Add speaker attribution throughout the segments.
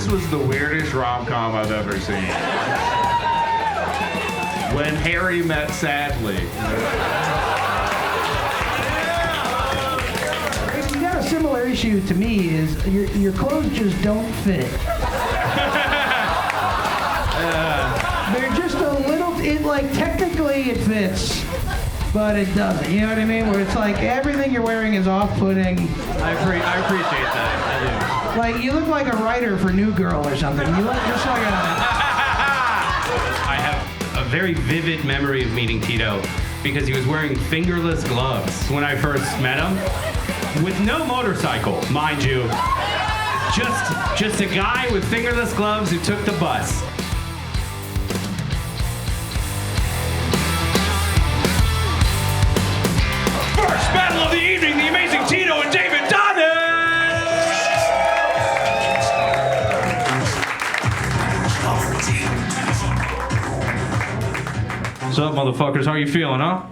Speaker 1: This was the weirdest rom-com I've ever seen. When Harry Met Sadly.
Speaker 2: You got a similar issue to me is your clothes just don't fit. They're just a little, technically it fits, but it doesn't. You know what I mean? Where it's like everything you're wearing is off-putting.
Speaker 3: I appreciate that. I do.
Speaker 2: Like you look like a writer for New Girl or something. You look just like
Speaker 3: I have a very vivid memory of meeting Tito because he was wearing fingerless gloves when I first met him, with no motorcycle, mind you. Just a guy with fingerless gloves who took the bus. First battle of the evening, the amazing Tito and David Donnick! What's up, motherfuckers? How you feeling, huh?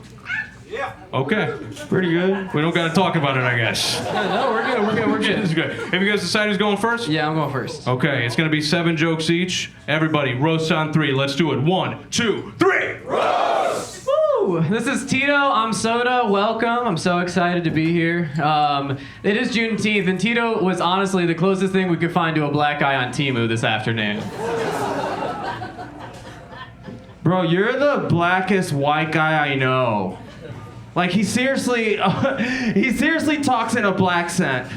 Speaker 4: Yeah.
Speaker 3: Okay, pretty good. We don't gotta talk about it, I guess.
Speaker 4: No, we're good.
Speaker 3: This is good. Have you guys decided who's going first?
Speaker 4: Yeah, I'm going first.
Speaker 3: Okay, it's gonna be 7 jokes each. Everybody, roast on 3. Let's do it. 1, 2, 3.
Speaker 4: Roast! Woo! This is Tito. I'm Soda. Welcome. I'm so excited to be here. It is Juneteenth, and Tito was honestly the closest thing we could find to a black guy on Temu this afternoon.
Speaker 5: Bro, you're the blackest white guy I know. Like, he seriously talks in a black scent.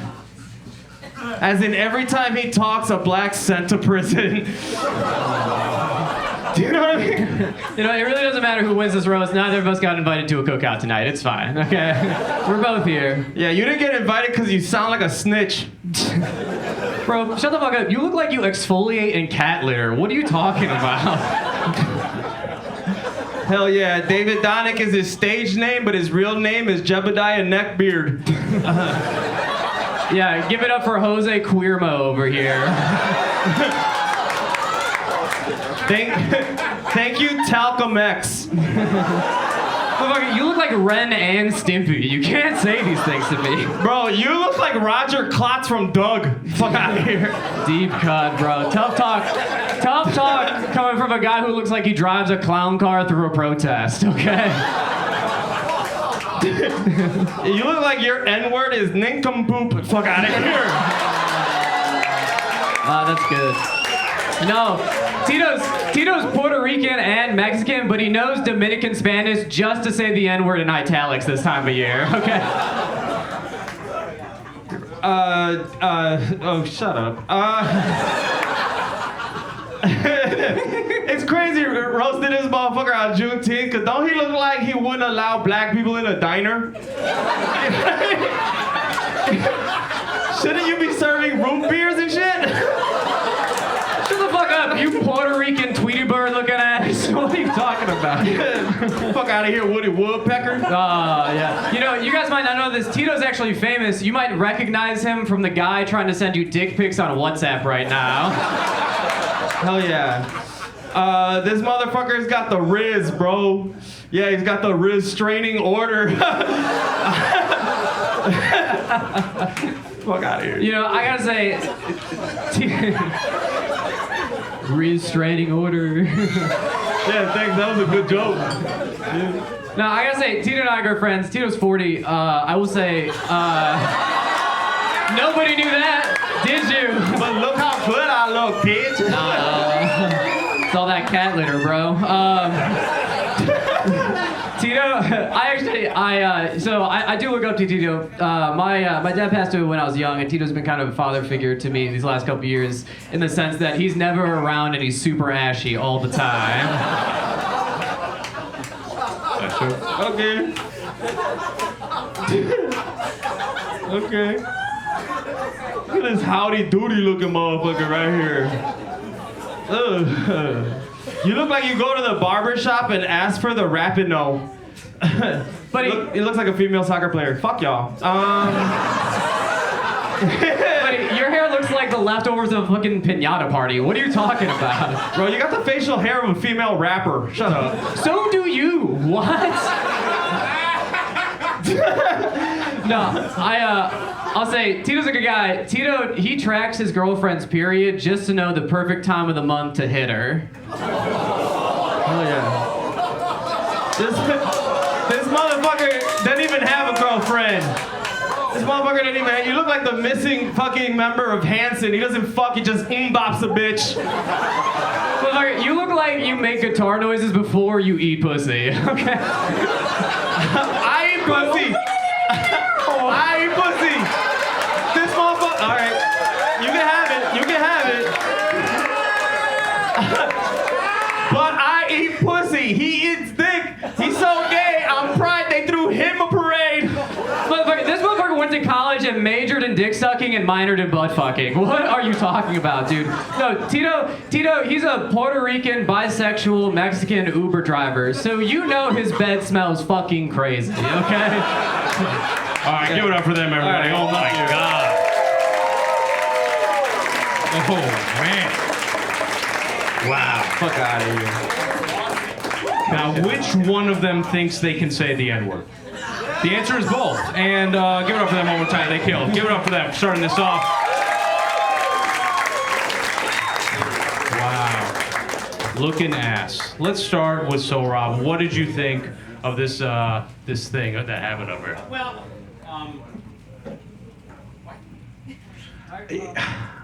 Speaker 5: As in, every time he talks, a black sent to prison. Do you know what I mean?
Speaker 4: You know, it really doesn't matter who wins this roast. Neither of us got invited to a cookout tonight. It's fine, okay? We're both here.
Speaker 5: Yeah, you didn't get invited because you sound like a snitch.
Speaker 4: Bro, shut the fuck up. You look like you exfoliate in cat litter. What are you talking about?
Speaker 5: Hell yeah, David Donnick is his stage name, but his real name is Jebediah Neckbeard.
Speaker 4: Yeah, give it up for Jose Queermo over here.
Speaker 5: Thank you, Talcum X.
Speaker 4: You look like Ren and Stimpy. You can't say these things to me.
Speaker 5: Bro, you look like Roger Klotz from Doug. Fuck out of here.
Speaker 4: Deep cut, bro. Tough talk coming from a guy who looks like he drives a clown car through a protest, okay?
Speaker 5: You look like your N-word is nincompoop. Fuck out of here.
Speaker 4: That's good. No, Tito's Puerto Rican and Mexican, but he knows Dominican Spanish just to say the N-word in italics this time of year, okay?
Speaker 5: Oh, shut up. It's crazy roasting this motherfucker on Juneteenth, because don't he look like he wouldn't allow black people in a diner? Shouldn't you be serving root beers and shit?
Speaker 4: Shut the fuck up, you Puerto Rican Tweety Bird looking ass. What are you talking about?
Speaker 5: Fuck out of here, Woody Woodpecker.
Speaker 4: Yeah. You know, you guys might not know this. Tito's actually famous. You might recognize him from the guy trying to send you dick pics on WhatsApp right now.
Speaker 5: Hell yeah. This motherfucker's got the Riz, bro. Yeah, he's got the restraining order. Fuck out of here.
Speaker 4: You know, I gotta say, restraining order.
Speaker 5: Yeah, thanks. That was a good joke. Yeah.
Speaker 4: No, I gotta say, Tito and I are good friends. Tito's 40. I will say, nobody knew that, did you?
Speaker 5: But look how good I look, bitch.
Speaker 4: It's all that cat litter, bro. Tito, I do look up to Tito. My dad passed away when I was young, and Tito's been kind of a father figure to me these last couple years in the sense that he's never around and he's super ashy all the time.
Speaker 5: That's true. Okay. Okay. Look at this howdy doody looking motherfucker right here. Ugh. You look like you go to the barber shop and ask for the Rapido. But it looks like a female soccer player. Fuck y'all.
Speaker 4: Buddy, your hair looks like the leftovers of a fucking piñata party. What are you talking about?
Speaker 5: Bro, you got the facial hair of a female rapper. Shut up.
Speaker 4: So do you. What? No, I'll say Tito's a good guy. Tito, he tracks his girlfriend's period just to know the perfect time of the month to hit her.
Speaker 5: Oh yeah. This motherfucker doesn't even have a girlfriend. This motherfucker doesn't even. You look like the missing fucking member of Hanson. He doesn't fuck. He just bops a bitch.
Speaker 4: Motherfucker, you look like you make guitar noises before you eat pussy. Okay.
Speaker 5: I eat pussy. I eat pussy. This motherfucker. All right. You can have it. You can have it. But I eat pussy. He eats dick. He's so gay. I'm proud they threw him a parade.
Speaker 4: This motherfucker went to college and majored in dick sucking and minored in butt fucking. What are you talking about, dude? No, Tito, he's a Puerto Rican, bisexual, Mexican Uber driver. So you know his bed smells fucking crazy, okay?
Speaker 3: All right, give it up for them, everybody.
Speaker 5: All right.
Speaker 3: Oh my God. Oh man. Wow.
Speaker 5: Fuck out of here.
Speaker 3: Now, which one of them thinks they can say the N-word? The answer is both. And give it up for them one more time. They killed. Give it up for them for starting this off. Wow. Looking ass. Let's start with So Rob. What did you think of this this thing that happened over here?
Speaker 6: Well,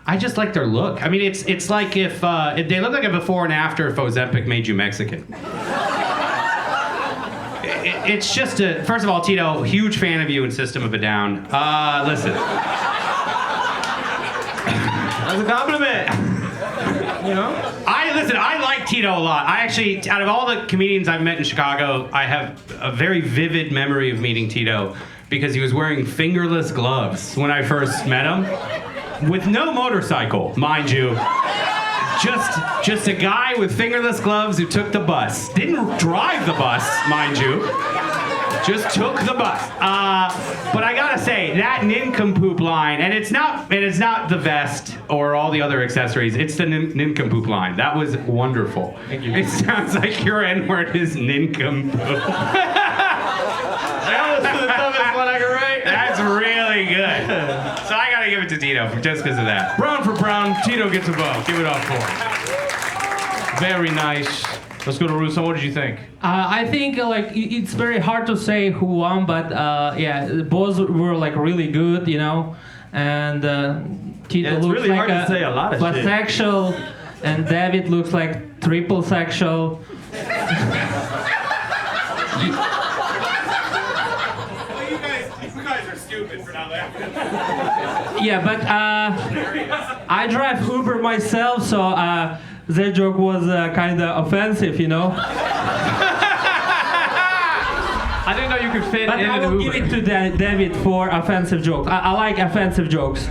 Speaker 3: I just like their look. I mean, it's like if they look like a before and after if Ozempic made you Mexican. It's just a, first of all, Tito, huge fan of you and System of a Down. Listen.
Speaker 5: That's a compliment. You know?
Speaker 3: I like Tito a lot. I actually, out of all the comedians I've met in Chicago, I have a very vivid memory of meeting Tito because he was wearing fingerless gloves when I first met him. With no motorcycle, mind you. Just a guy with fingerless gloves who took the bus. Didn't drive the bus, mind you. Just took the bus. But I gotta say, that nincompoop line, and it's not the vest or all the other accessories, it's the nincompoop line. That was wonderful.
Speaker 5: Thank you.
Speaker 3: It sounds like your N-word is nincompoop.
Speaker 5: That was the dumbest one I could write.
Speaker 3: That's really good. So I gotta give it to Tito just because of that.
Speaker 5: Brown for Brown. Tito gets a vote. Give it up for him. Very nice. Let's go to Ruse. What did you think?
Speaker 6: I think it's very hard to say who won, but yeah, both were like really good, you know. And Tito
Speaker 5: Yeah, it's
Speaker 6: looks
Speaker 5: really
Speaker 6: like
Speaker 5: hard to say a lot of shit.
Speaker 6: bisexual, and David looks like triple sexual.
Speaker 3: You guys are stupid for not laughing.
Speaker 6: Yeah, but I drive Uber myself, so their joke was kind of offensive, you know.
Speaker 4: I didn't know you could fit
Speaker 6: But
Speaker 4: in
Speaker 6: I
Speaker 4: an
Speaker 6: will
Speaker 4: Uber.
Speaker 6: give it to David for offensive jokes. I like offensive jokes.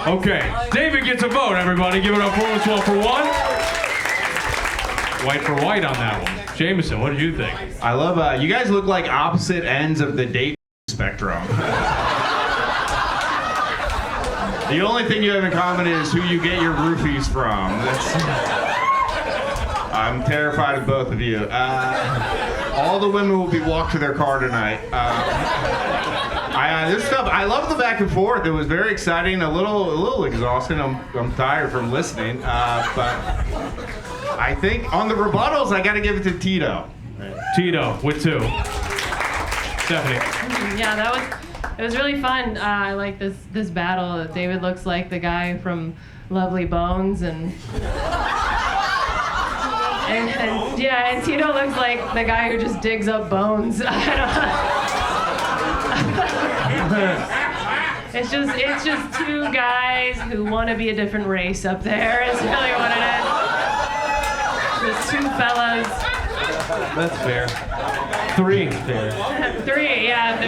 Speaker 5: Okay. David gets a vote, everybody. Give it up for him. 12 for 1. White for white on that one. Jameson, what did you think?
Speaker 1: I love you guys look like opposite ends of the date spectrum. The only thing you have in common is who you get your roofies from. I'm terrified of both of you. All the women will be walked to their car tonight. This stuff, I love the back and forth. It was very exciting, a little exhausting. I'm tired from listening, but I think on the rebuttals, I got to give it to Tito.
Speaker 5: Tito with 2. Stephanie.
Speaker 7: Yeah, it was really fun. I like this battle. David looks like the guy from Lovely Bones, and Tito looks like the guy who just digs up bones. It's just two guys who want to be a different race up there. Is really what it is. Just two fellas.
Speaker 5: That's fair. 3 fair.
Speaker 7: 3, yeah.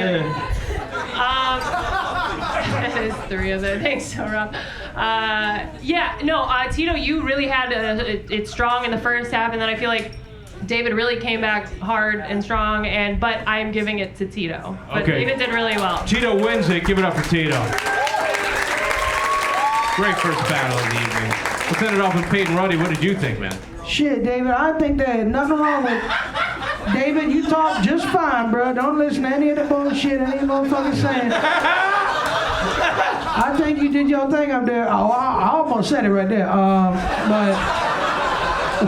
Speaker 7: It is 3 of them. Thanks, so Rob. Tito, you really had it strong in the first half, and then I feel like David really came back hard and strong, but I'm giving it to Tito. But
Speaker 5: Okay.
Speaker 7: David did really well.
Speaker 5: Tito wins it. Give it up for Tito. Great first battle of the evening. Let's end it off with Peyton Ruddy. What did you think, man?
Speaker 2: Shit, David, I think there's nothing wrong with David, you talk just fine, bro. Don't listen to any of the bullshit any motherfucker saying. I think you did your thing up there. Oh, I almost said it right there. But,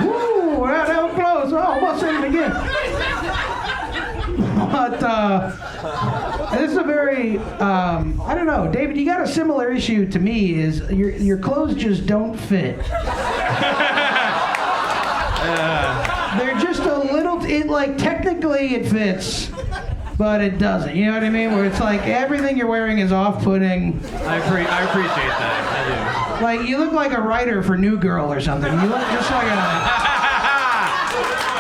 Speaker 2: whoo, that was close. I almost said it again. But, this is a very, I don't know, David, you got a similar issue to me is your clothes just don't fit. They're just a little, technically it fits, but it doesn't. You know what I mean? Where it's like everything you're wearing is off-putting.
Speaker 3: I appreciate that. I do.
Speaker 2: Like, you look like a writer for New Girl or something. You look just like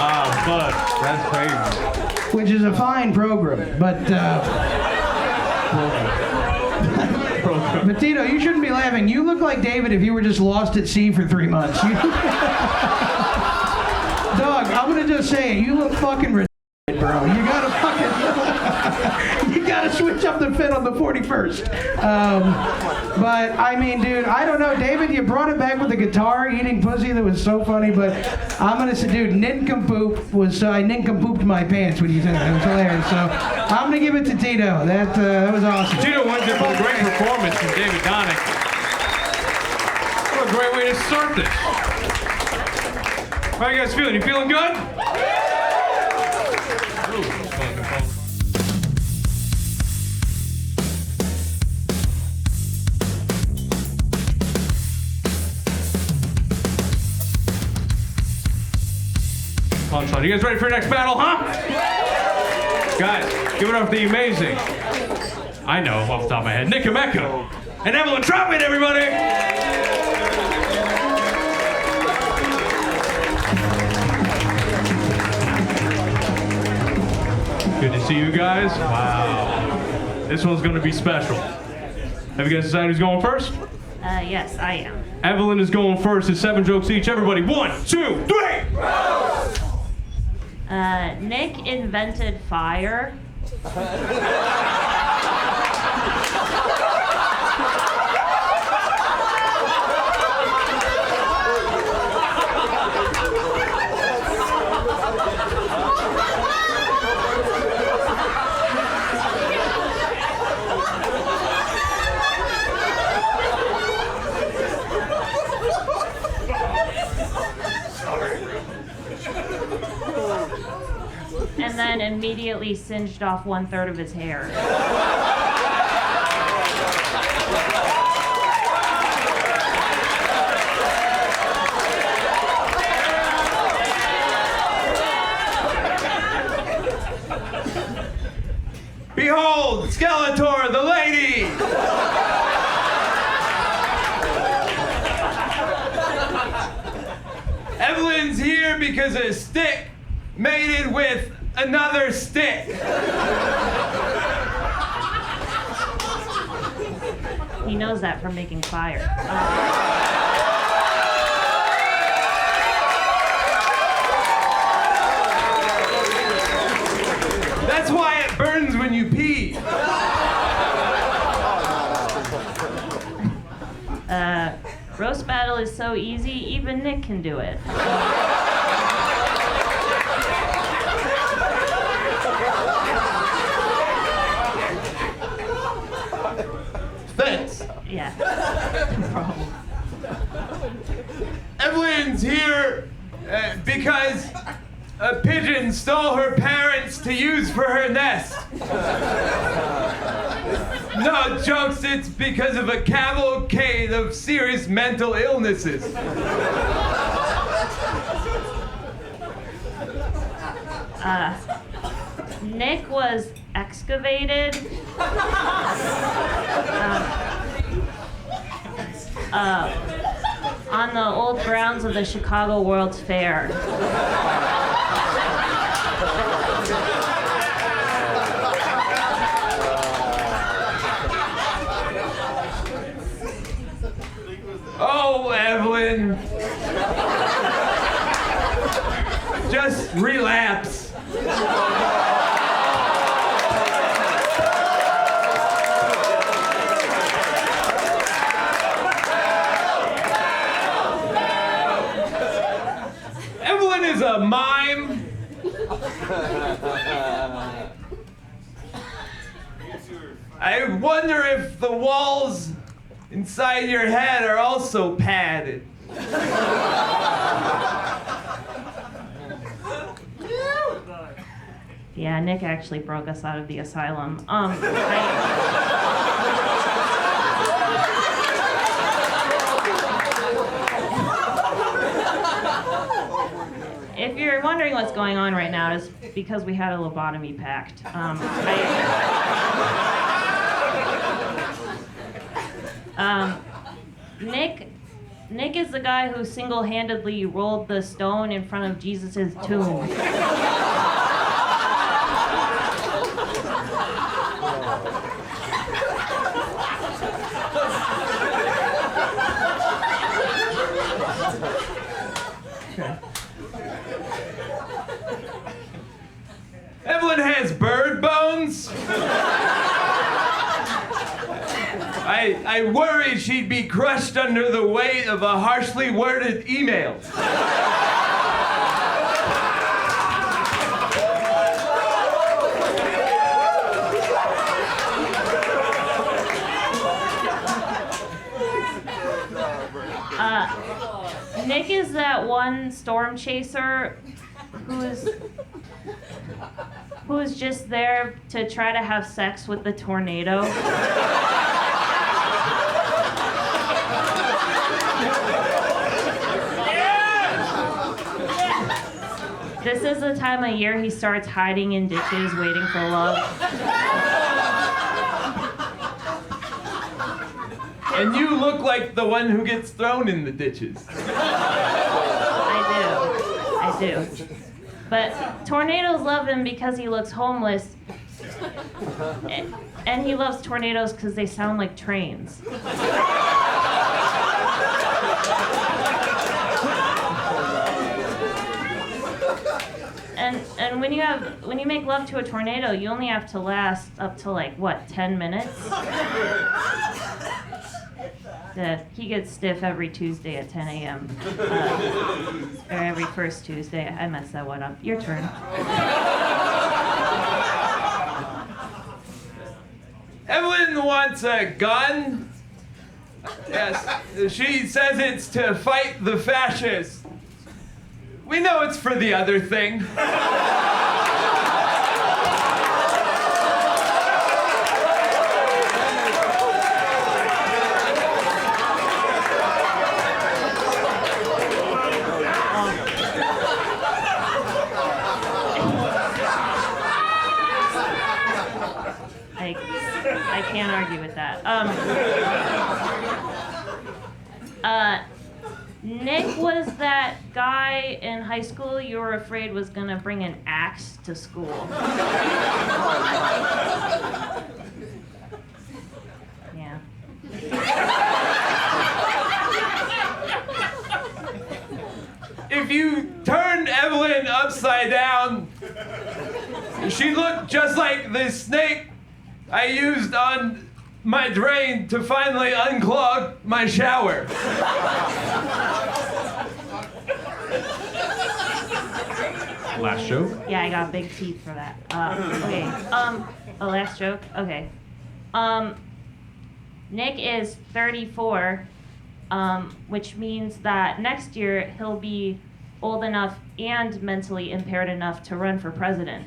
Speaker 5: Oh, fuck. That's crazy.
Speaker 2: which is a fine program, but, but Tito, you shouldn't be laughing. You look like David if you were just lost at sea for 3 months. Dog, I'm gonna just say it. You look fucking retarded, bro. You gotta fucking, you gotta switch up the fit on the 41st. But I mean, dude, I don't know, David. You brought it back with the guitar eating pussy that was so funny. But I'm gonna say, dude, nincompoop was. I nincompooped my pants when you said that. It was hilarious. So I'm gonna give it to Tito. That was awesome.
Speaker 5: Tito wins it for the great performance from David Donnick. What a great way to start this. How you guys feeling? You feeling good? Punchline. You guys ready for your next battle, huh? Guys, give it up for the amazing. I know off the top of my head. Emeka and Evelyn Troutman, everybody! Good to see you guys. Wow. This one's going to be special. Have you guys decided who's going first?
Speaker 8: Yes, I am.
Speaker 5: Evelyn is going first. It's 7 jokes each. Everybody, 1, 2, 3!
Speaker 8: Nick invented fire. And then immediately singed off 1/3 of his hair.
Speaker 5: Behold, Skeletor, the lady! Evelyn's here because a stick mated with another stick.
Speaker 8: He knows that from making fire.
Speaker 5: That's why it burns when you pee.
Speaker 8: Roast battle is so easy, even Nick can do it.
Speaker 5: Thanks.
Speaker 8: Yeah. No problem.
Speaker 5: Evelyn's here because a pigeon stole her parents to use for her nest. No jokes, it's because of a cavalcade of serious mental illnesses.
Speaker 8: Nick was excavated on the old grounds of the Chicago World's Fair.
Speaker 5: Oh, Evelyn. Just relapse. Evelyn is a mime. I wonder if the walls inside your head are also padded.
Speaker 8: Yeah, Nick actually broke us out of the asylum. If you're wondering what's going on right now, it's because we had a lobotomy pact. Nick is the guy who single-handedly rolled the stone in front of Jesus' tomb.
Speaker 5: Evelyn has bird bones. I worried she'd be crushed under the weight of a harshly worded email.
Speaker 8: Nick is that one storm chaser who is just there to try to have sex with the tornado. This is the time of year he starts hiding in ditches, waiting for love.
Speaker 5: And you look like the one who gets thrown in the ditches.
Speaker 8: I do. But tornadoes love him because he looks homeless. And he loves tornadoes because they sound like trains. And when you make love to a tornado, you only have to last up to like what, 10 minutes? He gets stiff every Tuesday at 10 a.m. Or every first Tuesday. I messed that one up. Your turn.
Speaker 5: Evelyn wants a gun. Yes, she says it's to fight the fascists. We know it's for the other thing.
Speaker 8: I can't argue with that. Nick was that guy in high school you were afraid was gonna bring an axe to school. Yeah.
Speaker 5: If you turn Evelyn upside down, she looked just like the snake I used on my drain to finally unclog my shower.
Speaker 3: Last joke?
Speaker 8: Yeah, I got big teeth for that. Okay. A last joke? Okay. Nick is 34, which means that next year he'll be old enough and mentally impaired enough to run for president.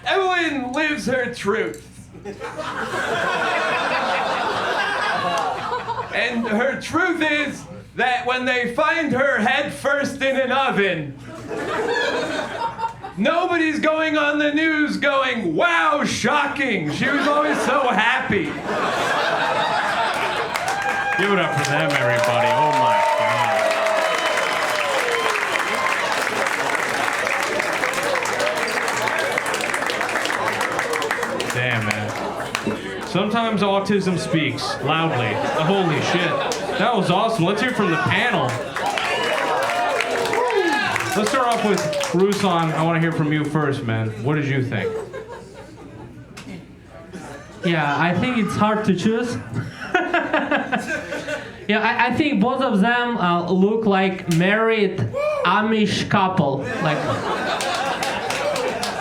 Speaker 5: Evelyn lives her truth. And her truth is that when they find her head first in an oven, nobody's going on the news going, wow, shocking. She was always so happy.
Speaker 3: Give it up for them, everybody. Oh my God. Damn, man. Sometimes autism speaks loudly. Holy shit. That was awesome. Let's hear from the panel. Let's start off with Rusan. I want to hear from you first, man. What did you think?
Speaker 6: Yeah, I think it's hard to choose. Yeah, I think both of them look like married Amish couple. Like,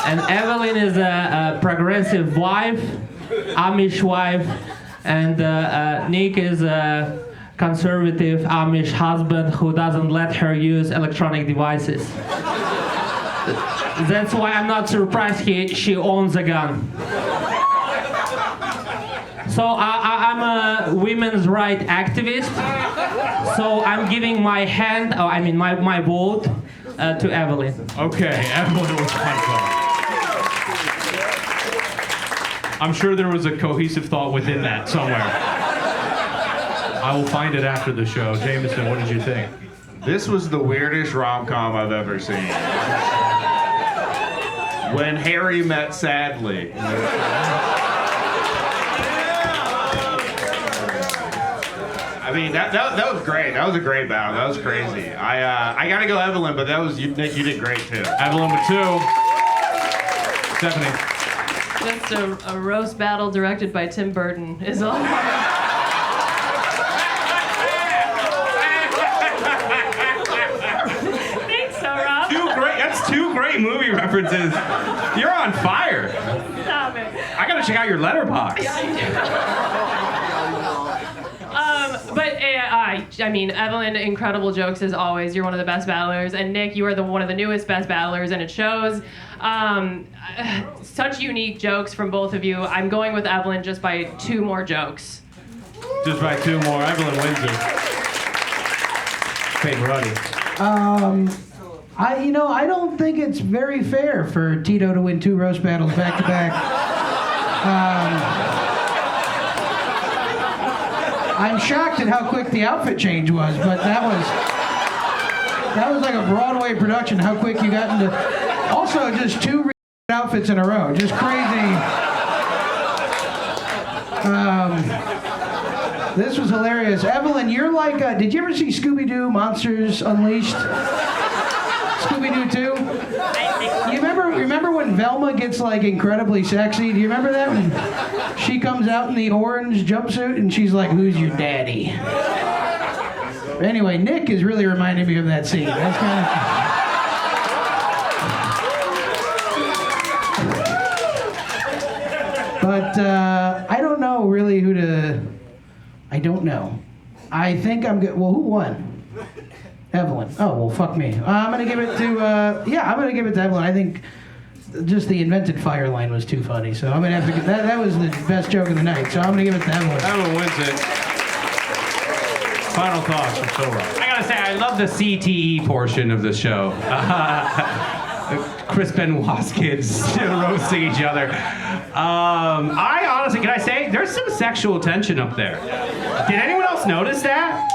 Speaker 6: and Evelyn is a progressive wife, Amish wife, and Nick is a conservative Amish husband who doesn't let her use electronic devices. That's why I'm not surprised she owns a gun. So I'm a women's rights activist. So I'm giving my hand, my vote to Evelyn.
Speaker 3: Okay, Evelyn was fun. I'm sure there was a cohesive thought within that somewhere. I will find it after the show. Jameson, what did you think?
Speaker 1: This was the weirdest rom-com I've ever seen. When Harry Met Sadly. I mean, that was great. That was a great battle. That was crazy. I gotta go Evelyn, but that was Nick. You did great too.
Speaker 3: Evelyn with 2. Stephanie.
Speaker 7: Just a roast battle directed by Tim Burton is all. Thanks, so Rob.
Speaker 3: That's 2 great movie references. You're on fire.
Speaker 7: Stop it.
Speaker 3: I gotta check out your letterbox.
Speaker 7: I mean, Evelyn, incredible jokes as always. You're one of the best battlers, and Nick, you are one of the newest best battlers, and it shows. Such unique jokes from both of you. I'm going with Evelyn just by 2 more jokes.
Speaker 3: Just by 2 more. Evelyn wins it. Hey, Ruddy.
Speaker 2: I don't think it's very fair for Tito to win 2 roast battles back to back. I'm shocked at how quick the outfit change was, but that was like a Broadway production. How quick you got into. Also, just 2 outfits in a row, just crazy. This was hilarious. Evelyn, you're like, did you ever see Scooby-Doo Monsters Unleashed? Scooby-Doo 2? You remember when Velma gets like incredibly sexy? Do you remember that when she comes out in the orange jumpsuit and she's like, "Who's your daddy?" Anyway, Nick is really reminding me of that scene. That's kind of. But I don't know really who to. I don't know. I think I'm good. Well, who won? Evelyn. Oh, well, fuck me. I'm going to give it to, I'm going to give it to Evelyn. I think just the invented fire line was too funny, so I'm going to have to give that was the best joke of the night, so I'm going to give it to Evelyn.
Speaker 3: Evelyn wins it. Final thoughts from Sullivan. I gotta say, I love the CTE portion of the show. Chris Benoit's kids roasting each other. I honestly, can I say, there's some sexual tension up there. Did anyone else notice that?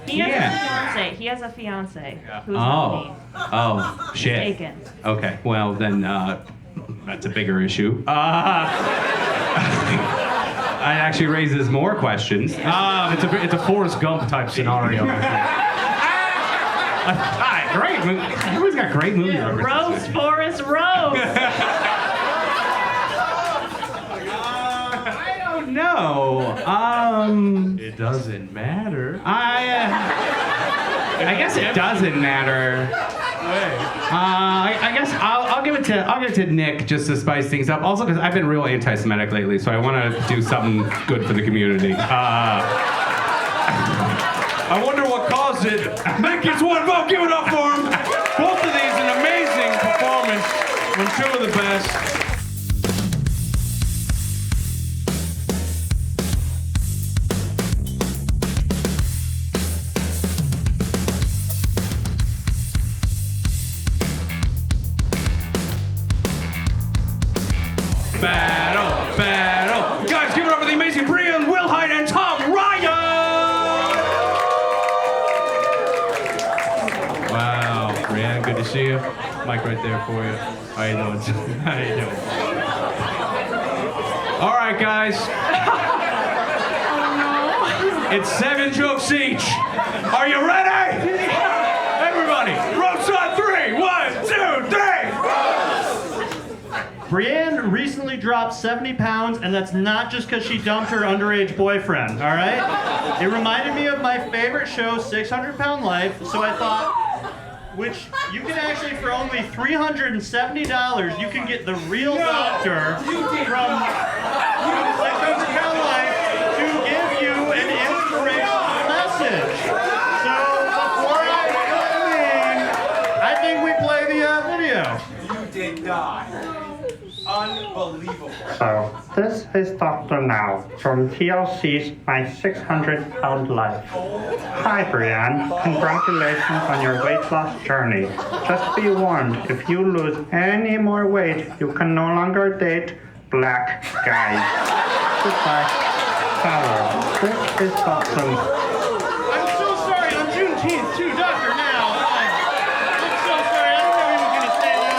Speaker 8: He has a fiance. He has a fiance. Who's not me.
Speaker 3: Oh, shit.
Speaker 8: Taken.
Speaker 3: Okay, well then, that's a bigger issue. It actually raises more questions. It's a Forrest Gump type scenario. Great. Everybody's got great movie references.
Speaker 7: Roast, Forrest, roast.
Speaker 3: I don't know.
Speaker 5: It doesn't matter.
Speaker 3: I guess it doesn't matter. I guess I'll give it to Nick just to spice things up. Also, because I've been real anti-Semitic lately, so I want to do something good for the community.
Speaker 5: I wonder what caused it. Nick gets 1 vote. Give it up for him. Both of these an amazing performance from 2 of the best. Battle. Guys, give it up for the amazing Breanne, Wilhite, and Tom Ryan. Wow, Breanne, good to see you. Mic right there for you. How you doing? How you doing? All right, guys. It's 7 jokes each. Are you ready? Everybody, roast on 3. 1, 2, 3. Breanne recently
Speaker 9: dropped 70 pounds, and that's not just because she dumped her underage boyfriend, all right? It reminded me of my favorite show, 600 Pound Life, so I thought, which you can actually, for only $370, you can get the real doctor from 600 Pound Life to give you an inspirational message. So before I think we play the video.
Speaker 10: You did not. Unbelievable.
Speaker 11: So, this is Dr. Now from TLC's My 600-Pound Life. Hi, Breanne. Congratulations on your weight loss journey. Just be warned, if you lose any more weight, you can no longer date black guys. Goodbye. Farewell. This is Dr.
Speaker 9: I'm so sorry, on Juneteenth too, Dr. Now. I'm so sorry, I didn't know he was going to say that.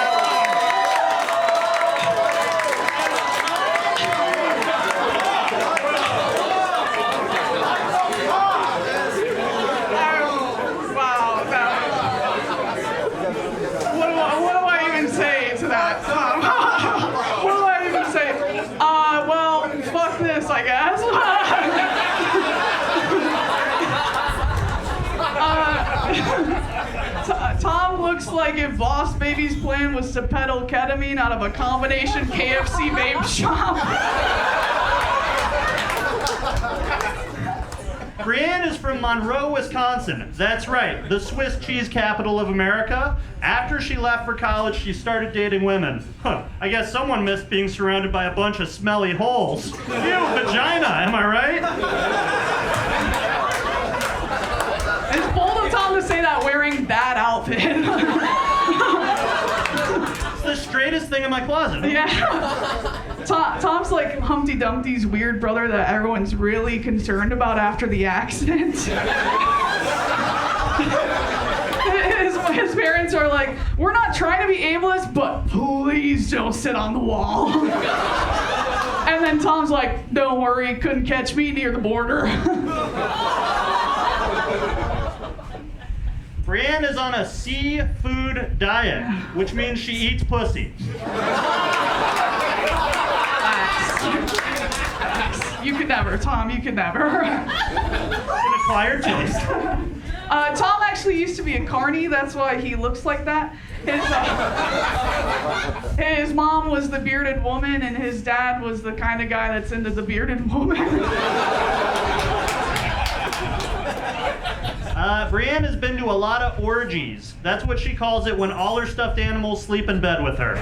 Speaker 2: What do I even say to that? What do I even say? Well, fuck this, I guess. Tom looks like if Boss Baby's plan was to peddle ketamine out of a combination KFC vape shop.
Speaker 9: Breanne is from Monroe, Wisconsin. That's right, the Swiss cheese capital of America. After she left for college, she started dating women. Huh, I guess someone missed being surrounded by a bunch of smelly holes. Ew, vagina, am I right?
Speaker 2: It's bold of Tom to say that wearing that outfit.
Speaker 9: It's the straightest thing in my closet.
Speaker 2: Yeah. Tom's like Humpty Dumpty's weird brother that everyone's really concerned about after the accident. His parents are like, we're not trying to be ableist, but please don't sit on the wall. And then Tom's like, don't worry, couldn't catch me near the border.
Speaker 9: Breanne is on a seafood diet, which means she eats pussy.
Speaker 2: You could never, Tom, you could never.
Speaker 9: It's an acquired taste.
Speaker 2: Tom actually used to be a carny, that's why he looks like that. His mom was the bearded woman, and his dad was the kind of guy that's into the bearded woman.
Speaker 9: Breanne has been to a lot of orgies. That's what she calls it when all her stuffed animals sleep in bed with her.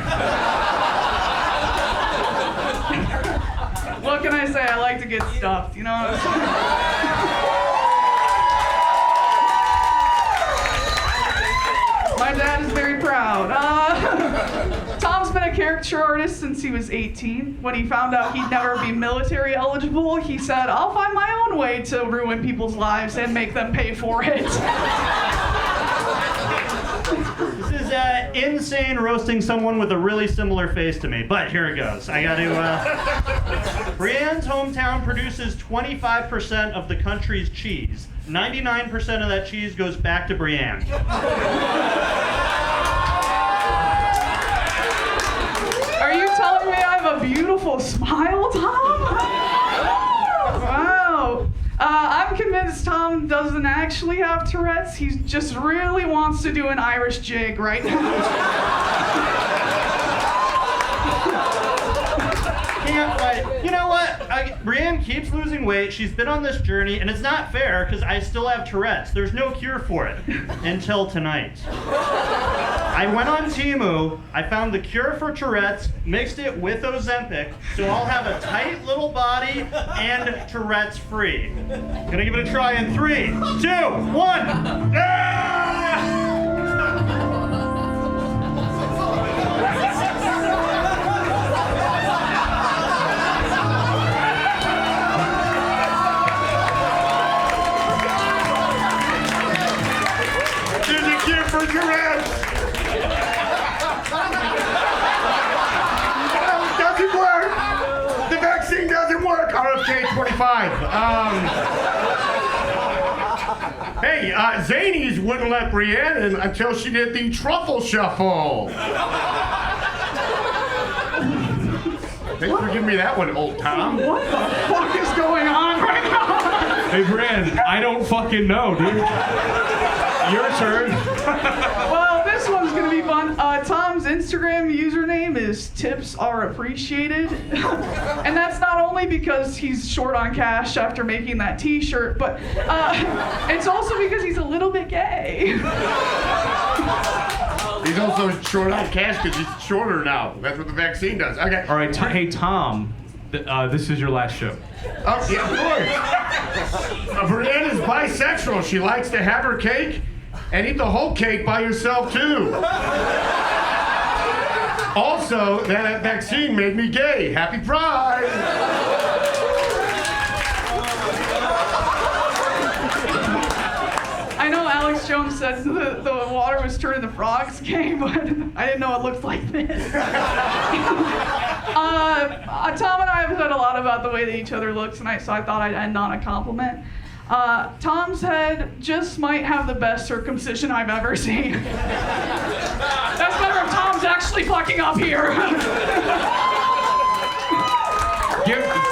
Speaker 2: What can I say? I like to get stuffed, you know what I'm saying? My dad is very proud. Tom's been a caricature artist since he was 18. When he found out he'd never be military eligible, he said, I'll find my own way to ruin people's lives and make them pay for it.
Speaker 9: This is insane roasting someone with a really similar face to me, but here it goes. I got to. Breanne's hometown produces 25% of the country's cheese. 99% of that cheese goes back to Breanne.
Speaker 2: Are you telling me I have a beautiful smile, Tom? Wow. I'm convinced Tom doesn't actually have Tourette's. He just really wants to do an Irish jig right now.
Speaker 9: You know what? Breanne keeps losing weight. She's been on this journey, and it's not fair because I still have Tourette's. There's no cure for it until tonight. I went on Temu. I found the cure for Tourette's, mixed it with Ozempic, so I'll have a tight little body and Tourette's free. Gonna give it a try in 3, 2, 1. Ah!
Speaker 1: For Tourette's. Doesn't work. The vaccine doesn't work. RFK 25. Hey, Zanies wouldn't let Breanne in until she did the truffle shuffle. Thanks for giving me that one, old Tom.
Speaker 2: What the fuck is going on right now?
Speaker 5: Hey, Breanne, I don't fucking know, dude. Your turn.
Speaker 10: Well, this one's gonna be fun. Tom's Instagram username is tips are appreciated. And that's not only because he's short on cash after making that t-shirt, but it's also because he's a little bit gay.
Speaker 1: He's also short on cash because he's shorter now. That's what the vaccine does. Okay.
Speaker 5: All right, hey, Tom, this is your last show.
Speaker 1: Oh, yeah, of course. Breanne is bisexual. She likes to have her cake and eat the whole cake by yourself, too. Also, that vaccine made me gay. Happy Pride!
Speaker 10: I know Alex Jones said the water was turning the frogs gay, but I didn't know it looked like this. Tom and I have said a lot about the way that each other looks tonight, so I thought I'd end on a compliment. Tom's head just might have the best circumcision I've ever seen. That's better if Tom's actually fucking up here.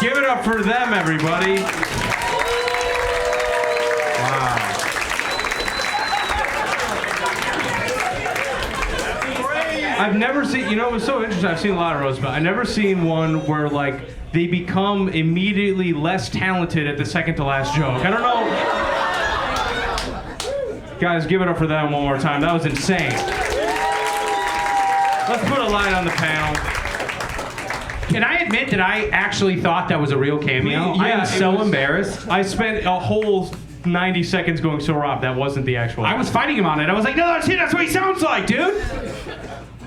Speaker 5: Give it up for them, everybody. Wow. I've never seen, you know, it was so interesting. I've seen a lot of roast, but I've never seen one where, like, they become immediately less talented at the second to last joke. I don't know. Guys, give it up for them one more time. That was insane. Let's put a line on the panel.
Speaker 3: Can I admit that I actually thought that was a real cameo?
Speaker 5: Yeah,
Speaker 3: I am so embarrassed.
Speaker 5: I spent a whole 90 seconds going, so Rob, that wasn't the actual.
Speaker 3: I was fighting him on it. I was like, no, that's it. That's what he sounds like, dude.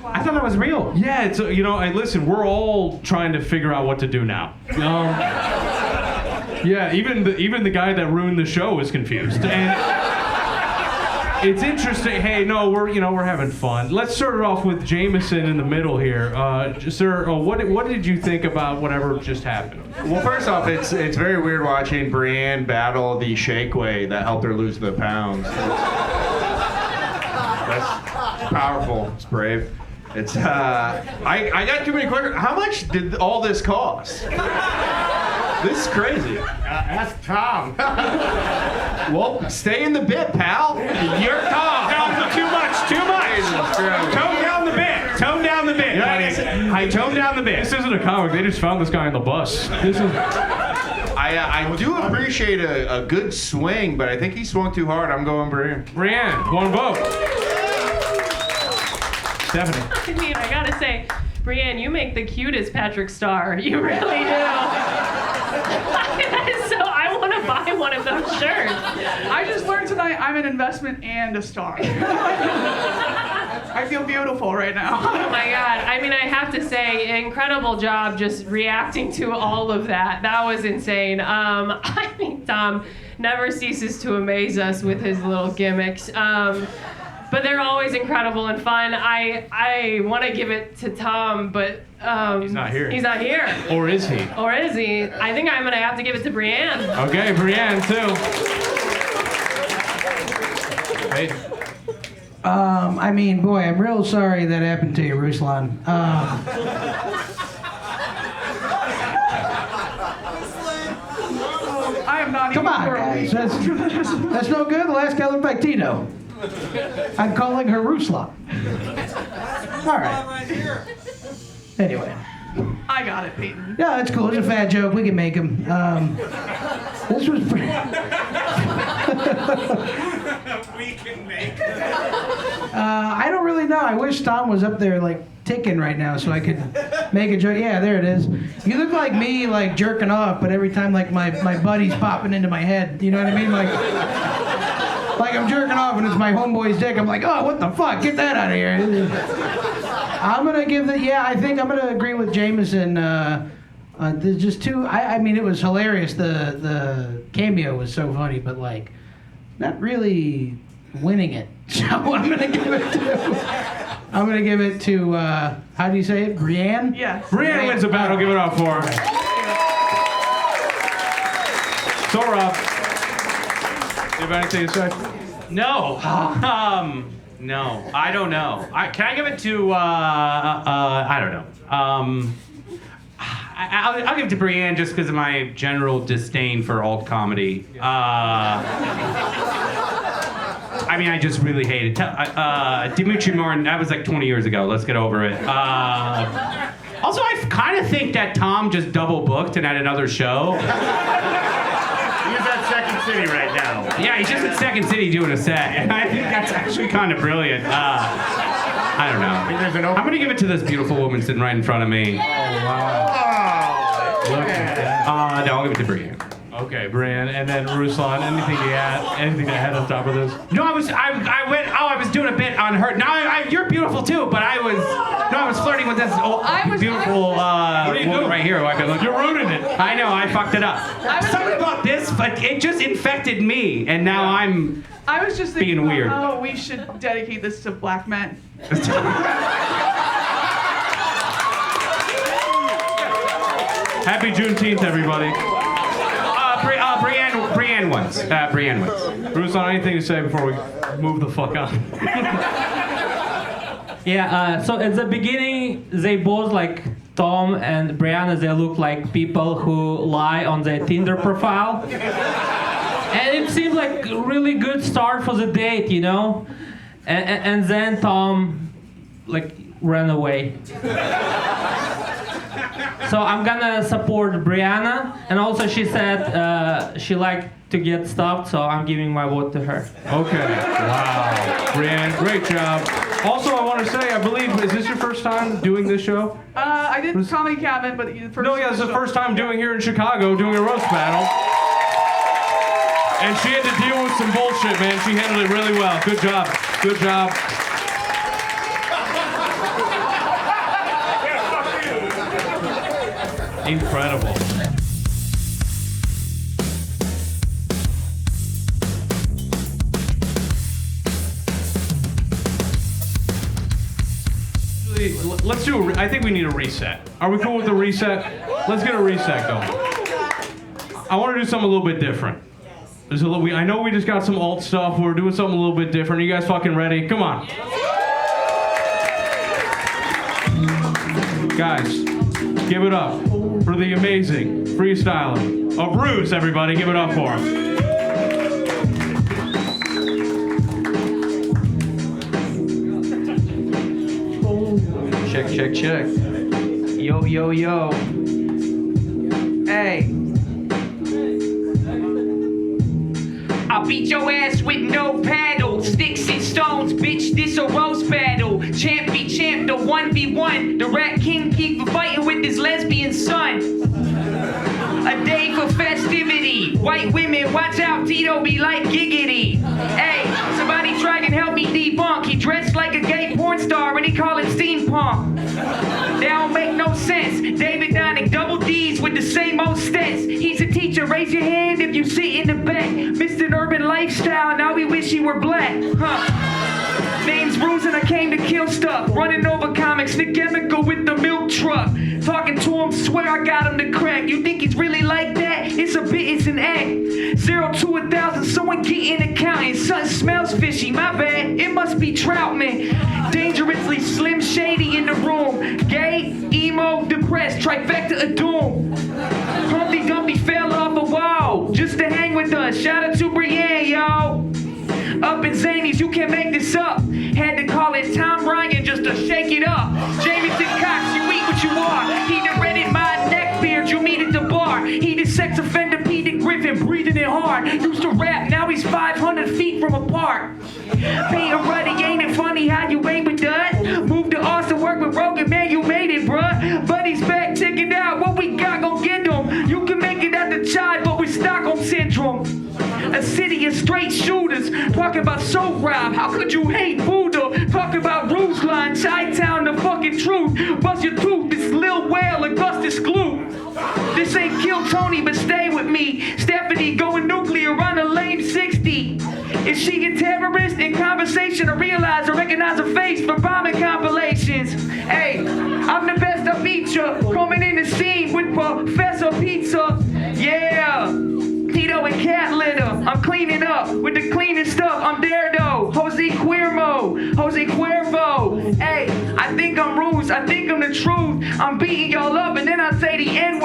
Speaker 3: I thought that was real.
Speaker 5: Yeah, it's you know, listen, we're all trying to figure out what to do now. Yeah, even the guy that ruined the show was confused. And it's interesting. Hey, no, we're having fun. Let's start it off with Jameson in the middle here. Sir, what did you think about whatever just happened?
Speaker 1: Well, first off, it's very weird watching Breanne battle the shake weight that helped her lose the pounds. That's powerful. It's brave. It's I got too many questions. How much did all this cost? This is crazy. Ask Tom. Well, stay in the bit, pal. You're Tom.
Speaker 3: No, too much. Tone down the bit. Tone down the bit. I toned down the bit.
Speaker 5: This isn't a comic. They just found this guy on the bus. This is.
Speaker 1: I do appreciate a good swing, but I think he swung too hard. I'm going Breanne.
Speaker 5: Breanne, one vote. Stephanie.
Speaker 7: I mean, I gotta say, Breanne, you make the cutest Patrick Star. You really do. So I want to buy one of those shirts.
Speaker 10: I just learned tonight I'm an investment and a star. I feel beautiful right now.
Speaker 7: Oh my God. I mean, I have to say, incredible job just reacting to all of that. That was insane. I mean, Tom never ceases to amaze us with his little gimmicks. But they're always incredible and fun. I want to give it to Tom, but
Speaker 5: he's not here.
Speaker 7: He's not here.
Speaker 5: Or is he?
Speaker 7: Or is he? I think I'm gonna have to give it to Breanne.
Speaker 5: Okay, Breanne too. Hey.
Speaker 2: I mean, boy, I'm real sorry that happened to you, Ruslan.
Speaker 10: I am not
Speaker 2: Come
Speaker 10: even
Speaker 2: on,
Speaker 10: for a
Speaker 2: guys.
Speaker 10: week.
Speaker 2: That's no good. The last guy looked like Tito. I'm calling her Ruslan. All right. Anyway.
Speaker 10: I got it, Peyton.
Speaker 2: Yeah, that's cool. It's a fat joke. We can make him. This was pretty...
Speaker 3: We can make
Speaker 2: I don't really know. I wish Tom was up there, like, ticking right now so I could make a joke. Yeah, there it is. You look like me, like, jerking off, but every time, like, my buddy's popping into my head. You know what I mean? Like I'm jerking off and it's my homeboy's dick. I'm like, oh, what the fuck? Get that out of here. I'm going to give I think I'm going to agree with Jameson. There's just two, I mean, it was hilarious. The cameo was so funny, but, like, not really winning it. So I'm going to give it to, how do you say it? Breanne?
Speaker 10: Yes.
Speaker 5: Breanne wins the battle. Give it up for her. So, Rob, you have anything to say?
Speaker 3: No. No. I don't know. Can I give it to? I don't know. I'll give it to Breanne just because of my general disdain for alt comedy. I mean, I just really hate it. Dimitri Martin, that was like 20 years ago. Let's get over it. Also, I kind of think that Tom just double booked and had another show.
Speaker 9: He's at Second City right now.
Speaker 3: Yeah, he's just at Second City doing a set, and I think that's actually kind of brilliant. I don't know. I'm gonna give it to this beautiful woman sitting right in front of me.
Speaker 5: Oh, wow. Look at that.
Speaker 3: No, I'll give it to Breanne.
Speaker 5: Okay, Breanne, and then Ruslan, anything to add? Anything to add on top of this?
Speaker 3: No, I was doing a bit on her. Now you're beautiful too, but I was flirting with this beautiful woman right here.
Speaker 5: You're ruining it.
Speaker 3: I know, I fucked it up. Something about this, but it just infected me, and now I
Speaker 10: was just thinking
Speaker 3: being weird.
Speaker 10: about how we should dedicate this to black men.
Speaker 5: Happy Juneteenth, everybody.
Speaker 3: Breanne wins. Breanne wins.
Speaker 5: Ruslan, anything to say before we move the fuck on?
Speaker 6: Yeah, so at the beginning, they both, like Tom and Breanne, they look like people who lie on their Tinder profile. And it seemed like a really good start for the date, you know? And then Tom, like, ran away. So I'm gonna support Breanne, and also she said she liked to get stuffed, so I'm giving my vote to her.
Speaker 5: Okay. Wow. Breanne, great job. Also, I want to say, I believe, is this your first time doing this show?
Speaker 10: I did Comedy Cabin, but the first.
Speaker 5: No, yeah, it's the first time doing here in Chicago, doing a roast battle. And she had to deal with some bullshit, man. She handled it really well. Good job. Good job. Incredible. Let's do I think we need a reset. Are we cool with the reset? Let's get a reset going. I want to do something a little bit different. I know we just got some alt stuff. We're doing something a little bit different. Are you guys fucking ready? Come on. Guys, give it up for the amazing freestyling of Ruse, everybody. Give it up for him.
Speaker 2: Check. Yo. Hey.
Speaker 12: I'll beat your ass with no paddle. Sticks and stones, bitch, this a roast battle. Champ be champ, the 1v1. The Rat King Keiffer fighting with his lesbian son. A day for festivity. White women, watch out, Tito be like giggity. Hey, somebody try and help me debunk. He dressed like a gay porn star and he call it steampunk. That don't make no sense. David Donnick, double D's with the same old stents. He's a teacher, raise your hand if you sit in the back. Mr. Urban Lifestyle, now we wish he were black. Name's Ruse and I came to kill stuff. Running over comics, Nick Emeka with the milk truck. Talking to him, swear I got him to crack. You think he's really like that? It's a bit, it's an act. 0 to 1,000, someone get in accounting. Something smells fishy, my bad. It must be Troutman. Dangerously slim shady in the room. Gay, emo, depressed, trifecta of doom. Humpty Dumpty fell off a wall just to hang with us. Shout out to Breanne, y'all. Up in Zanies, you can't make this up. Had to call it Tom Ryan just to shake it up. Jameson Cox, you eat what you are. He done rented my neck beard, you meet at the bar. He did sex offender Peter Griffin, breathing it hard. Used to rap, now he's 500 feet from apart. Peter Ruddy, ain't it funny how you ain't with us? Moved to Austin, work with Rogan, man, you made it, bruh. Buddy's back, check it out, what we got, gon' get them. You can make it out the child, but with Stockholm Syndrome. A city of straight shooters, talking about soap rob. How could you hate Buddha? Talking about Ruslan, Chi-Town, the fucking truth. Bust your tooth, this Lil Whale, Augustus Gloop. This ain't Kill Tony, but stay with me. Stephanie going nuclear on a lame 60. Is she a terrorist? In conversation, I realize I recognize her face from bombing compilations. Hey, I'm the best of feature, coming in the scene with Professor Pizza. Yeah. Tito and cat litter, I'm cleaning up with the cleanest stuff. I'm there though, Jose Cuervo. Hey, I think I'm Ruse, I think I'm the truth. I'm beating y'all up and then I say the N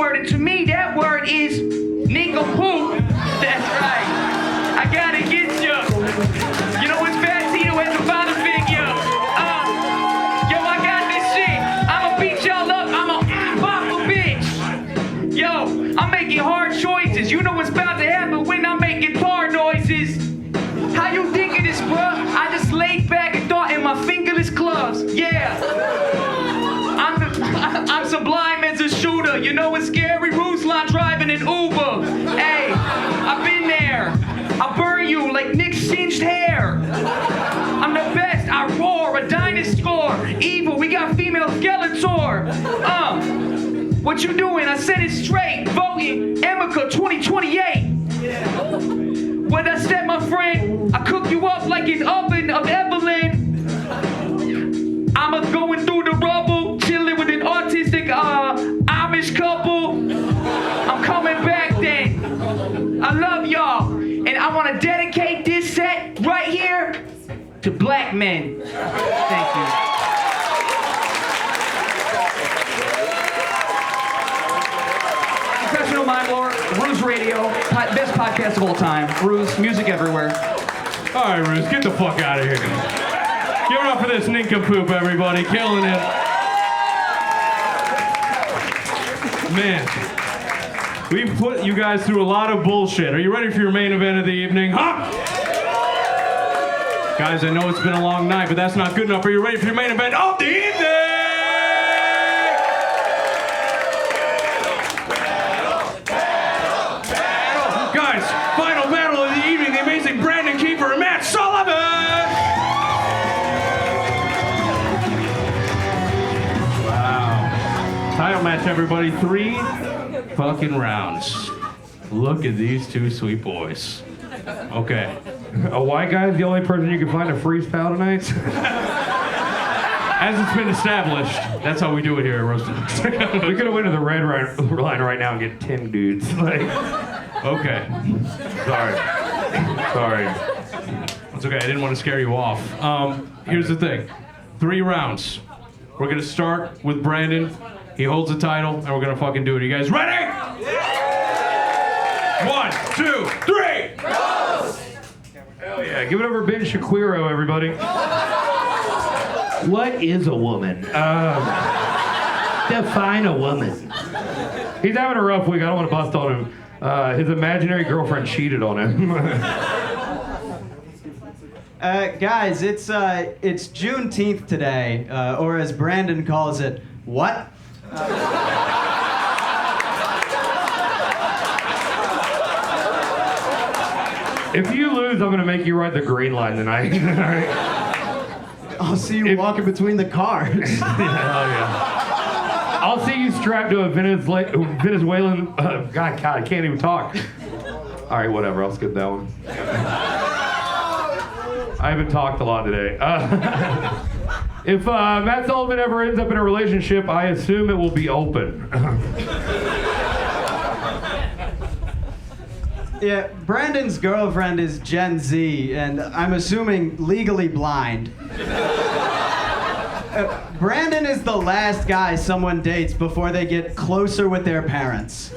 Speaker 12: bleached hair. I'm the best, I roar, a dinosaur. Evil, we got female Skeletor. What you doing? I said it straight. Voting Emeka 2028. When I said, my friend, I cook you up like an oven of Evelyn. I'm going through the rubble, chilling with an autistic Amish couple. I'm coming back then. I love y'all. And I want to dedicate this set right here to black men. Thank you. Professional Mind Lore, Ruse Radio, best podcast of all time. Ruse, music everywhere.
Speaker 5: All right, Ruse, get the fuck out of here. Give it up for this nincompoop, everybody. Killing it. Man, we've put you guys through a lot of bullshit. Are you ready for your main event of the evening? Huh? Guys, I know it's been a long night, but that's not good enough. Are you ready for your main event of the evening? Guys, final battle of the evening, the amazing Breanne, Keiffer, and Matt Sullivan! Wow. Title match, everybody. 3 fucking rounds. Look at these two sweet boys. Okay.
Speaker 13: A white guy is the only person you can find a freestyle tonight?
Speaker 5: As it's been established, that's how we do it here at Roasted.
Speaker 13: We could have went to the red line right now and get 10 dudes. Like,
Speaker 5: okay. Sorry. It's okay. I didn't want to scare you off. Here's the thing. 3 rounds. We're going to start with Brandon. He holds the title, and we're going to fucking do it. Are you guys ready? 1, 2, 3.
Speaker 13: Hell yeah. Give it over Ben Shaquiro, everybody. What is a woman? Define a woman. He's having a rough week. I don't want to bust on him. His imaginary girlfriend cheated on him.
Speaker 14: Guys, it's Juneteenth today, or as Brandon calls it, what?
Speaker 13: If you lose, I'm gonna make you ride the green line tonight. All right?
Speaker 14: I'll see you walking between the cars.
Speaker 13: Hell yeah. I'll see you strapped to a Venezuelan. God, I can't even talk. All right, whatever. I'll skip that one. I haven't talked a lot today. If Matt Sullivan ever ends up in a relationship, I assume it will be open.
Speaker 14: Yeah, Brandon's girlfriend is Gen Z, and I'm assuming legally blind. Brandon is the last guy someone dates before they get closer with their parents.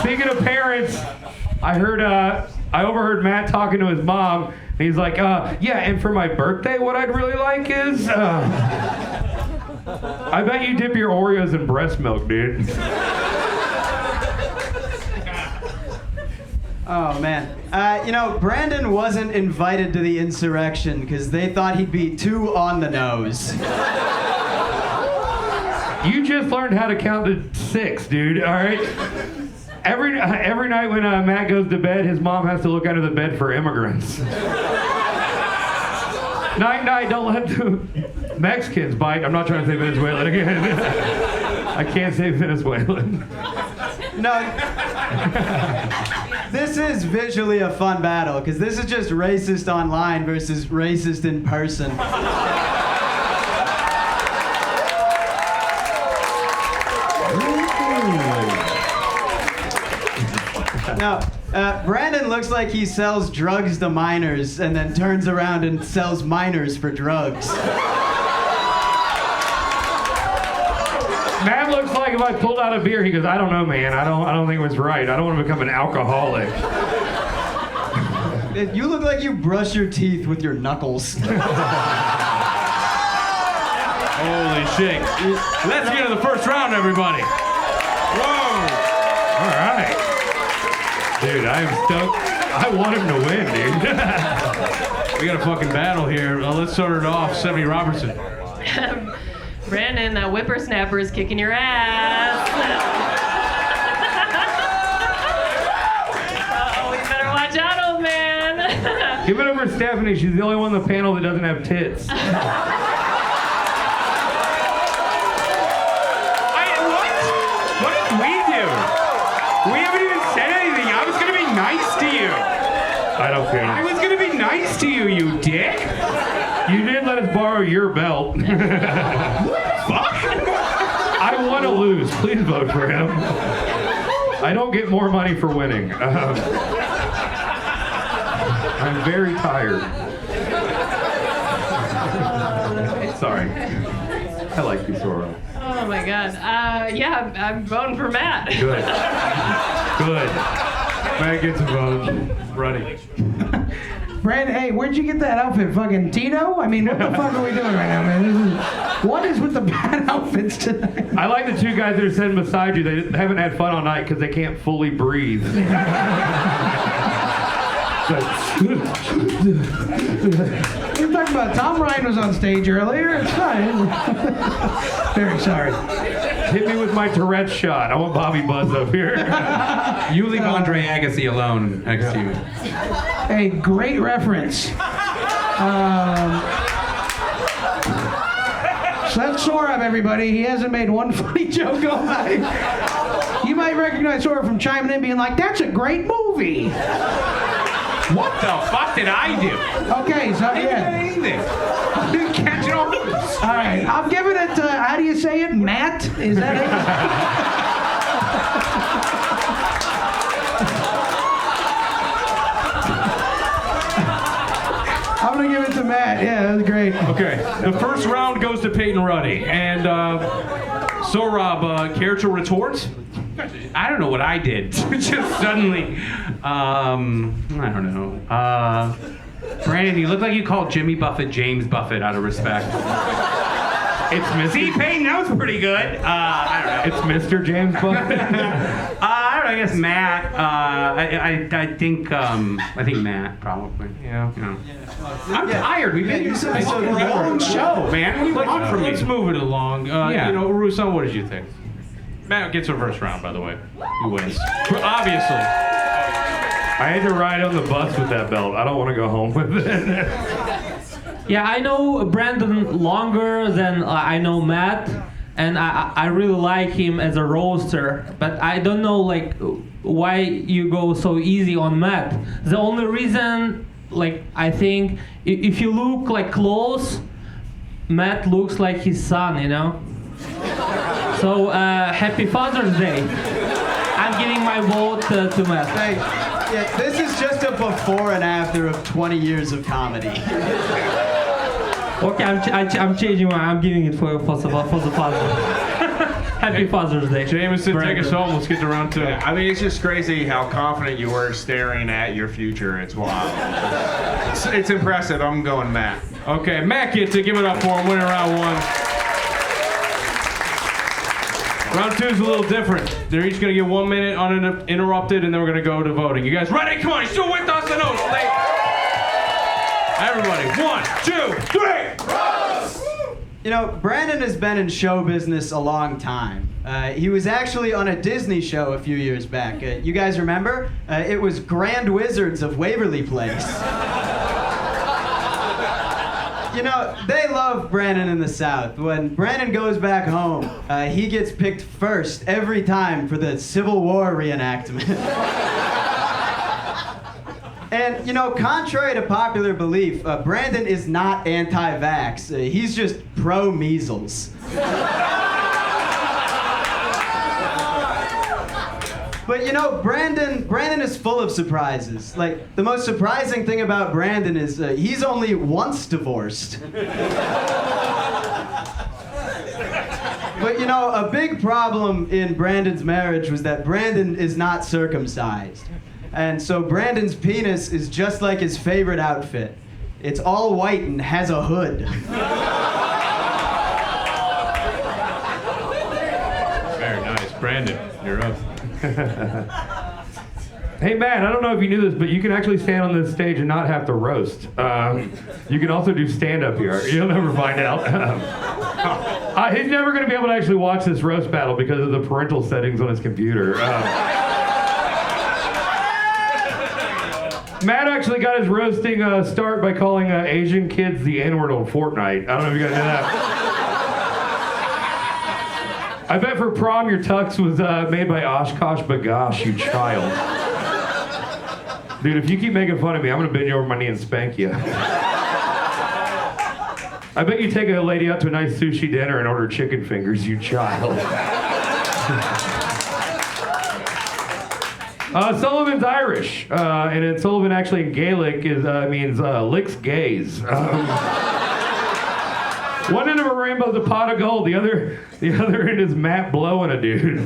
Speaker 13: Speaking of parents, I overheard Matt talking to his mom, and he's like, yeah, and for my birthday, what I'd really like is, I bet you dip your Oreos in breast milk, dude.
Speaker 14: Oh, man. Brandon wasn't invited to the insurrection because they thought he'd be too on the nose.
Speaker 13: You just learned how to count to 6, dude, all right? Every night when Matt goes to bed, his mom has to look under the bed for immigrants. Night, don't let the Mexicans bite. I'm not trying to say Venezuelan again. I can't say Venezuelan.
Speaker 14: No. This is visually a fun battle, because this is just racist online versus racist in person. Now, Brandon looks like he sells drugs to minors and then turns around and sells minors for drugs.
Speaker 13: Matt looks like if I pulled out a beer, he goes, I don't know, man. I don't think it was right. I don't want to become an alcoholic.
Speaker 14: You look like you brush your teeth with your knuckles.
Speaker 5: Holy shit. Let's get to the first round, everybody. Whoa.
Speaker 13: All right. Dude, I am stoked. I want him to win, dude.
Speaker 5: We got a fucking battle here. Let's start it off. 70 Robertson.
Speaker 7: Brandon, that whippersnapper is kicking your ass. Oh, you better watch out, old man.
Speaker 13: Give it over to Stephanie. She's the only one on the panel that doesn't have tits.
Speaker 3: What? What did we do? We haven't even said anything. I was going to be nice to you.
Speaker 13: I don't care.
Speaker 3: I was going to be nice to you, you dick.
Speaker 13: You did let us borrow your belt.
Speaker 3: What the fuck?
Speaker 13: I want to lose. Please vote for him. I don't get more money for winning. I'm very tired. Sorry. I like you, Sora.
Speaker 7: Oh my God. Yeah, I'm voting for Matt.
Speaker 13: Good. Good.
Speaker 3: Matt gets a vote. Ready.
Speaker 2: Breanne, hey, where'd you get that outfit? Fucking Tito? I mean, what the fuck are we doing right now, man? What is with the bad outfits tonight?
Speaker 13: I like the two guys that are sitting beside you. They haven't had fun all night because they can't fully breathe.
Speaker 2: You're talking about Tom Ryan was on stage earlier. It's fine. Very sorry.
Speaker 13: Hit me with my Tourette shot. I want Bobby Buzz up here.
Speaker 3: You leave Andre Agassi alone next to you.
Speaker 2: Hey, great reference. So that's Sorab, everybody. He hasn't made one funny joke all night. You might recognize Sorab from chiming in being like, that's a great movie.
Speaker 3: What the fuck did I do?
Speaker 2: Okay, so yeah.
Speaker 3: Anything. I didn't catch it all.
Speaker 2: All right, I'm giving it, how do you say it? Matt? Is that it? I'm gonna give it to Matt. Yeah, that was great.
Speaker 5: Okay, the first round goes to Peyton Ruddy. And so, Rob, care to retort?
Speaker 3: I don't know what I did. Just suddenly, I don't know. Brandon, you look like you called Jimmy Buffett James Buffett out of respect.
Speaker 13: It's Mr.
Speaker 3: See, Peyton, that was pretty good. I don't know.
Speaker 13: It's Mr. James Buffett.
Speaker 3: I don't know. I guess Matt. I think Matt probably.
Speaker 5: Yeah.
Speaker 3: I'm tired. We've been
Speaker 14: so
Speaker 3: a long show, man. What do you want from me?
Speaker 5: Let's move it along.
Speaker 3: Yeah.
Speaker 5: Ruse, what did you think? Matt gets a first round, by the way. He wins. Obviously.
Speaker 13: I had to ride on the bus with that belt. I don't want to go home with it.
Speaker 6: Yeah, I know Brandon longer than I know Matt, and I really like him as a roaster, but I don't know like why you go so easy on Matt. The only reason, like, I think if you look like close, Matt looks like his son, you know? So happy Father's Day. I'm giving my vote to Matt.
Speaker 14: Hey, yeah, this is just a before and after of 20 years of comedy.
Speaker 6: Okay, I'm changing mine. I'm giving it for the father. Happy Father's Day.
Speaker 5: Jameson, take us home. Let's get to round two.
Speaker 1: Yeah, I mean, it's just crazy how confident you were staring at your future. It's wild. It's impressive. I'm going Matt.
Speaker 5: Okay, Matt gets it. Give it up for him. Winning round one. Round two is a little different. They're each going to get 1 minute uninterrupted, and then we're going to go to voting. You guys ready? Come on, you still with us? I know. Everybody, 1, 2, 3.
Speaker 14: You know, Brandon has been in show business a long time. He was actually on a Disney show a few years back. You guys remember? It was Grand Wizards of Waverly Place. You know, they love Brandon in the South. When Brandon goes back home, he gets picked first every time for the Civil War reenactment. And, you know, contrary to popular belief, Brandon is not anti-vax. He's just pro-measles. But, you know, Brandon is full of surprises. Like, the most surprising thing about Brandon is he's only once divorced. But, you know, a big problem in Brandon's marriage was that Brandon is not circumcised. And so Brandon's penis is just like his favorite outfit. It's all white and has a hood.
Speaker 5: Very nice. Brandon, you're up.
Speaker 13: Hey, Matt, I don't know if you knew this, but you can actually stand on this stage and not have to roast. You can also do stand-up here. You'll never find out. He's never going to be able to actually watch this roast battle because of the parental settings on his computer. Matt actually got his roasting start by calling Asian kids the N-word on Fortnite. I don't know if you guys know that. I bet for prom your tux was made by Oshkosh Bagosh, you child. Dude, if you keep making fun of me, I'm gonna bend you over my knee and spank you. I bet you take a lady out to a nice sushi dinner and order chicken fingers, you child. Sullivan's Irish, and in Sullivan actually in Gaelic means licks gays. One end of a rainbow's a pot of gold, the other end is Matt blowing a dude.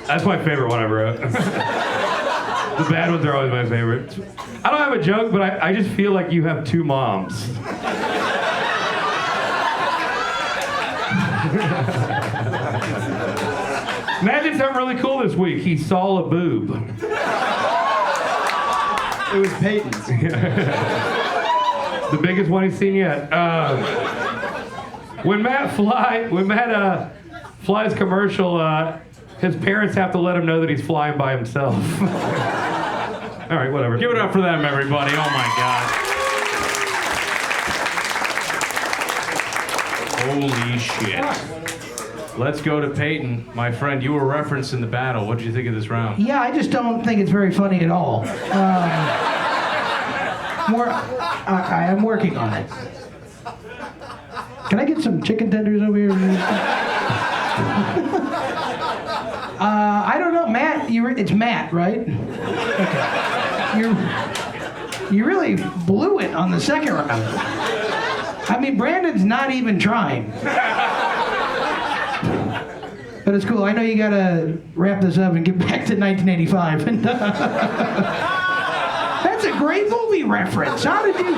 Speaker 13: That's my favorite one I wrote. The bad ones are always my favorite. I don't have a joke, but I just feel like you have two moms. Matt did something really cool this week. He saw a boob.
Speaker 14: It was Peyton's.
Speaker 13: The biggest one he's seen yet. When Matt flies commercial, his parents have to let him know that he's flying by himself. All right, whatever.
Speaker 3: Give it up for them, everybody. Oh my God. Holy shit. Let's go to Peyton. My friend, you were referenced in the battle. What did you think of this round?
Speaker 2: Yeah, I just don't think it's very funny at all. I'm working on it. Can I get some chicken tenders over here? I don't know, Matt. It's Matt, right? Okay. You really blew it on the second round. I mean, Brandon's not even trying. But it's cool. I know you gotta wrap this up and get back to 1985. And, that's a great movie reference. How did you?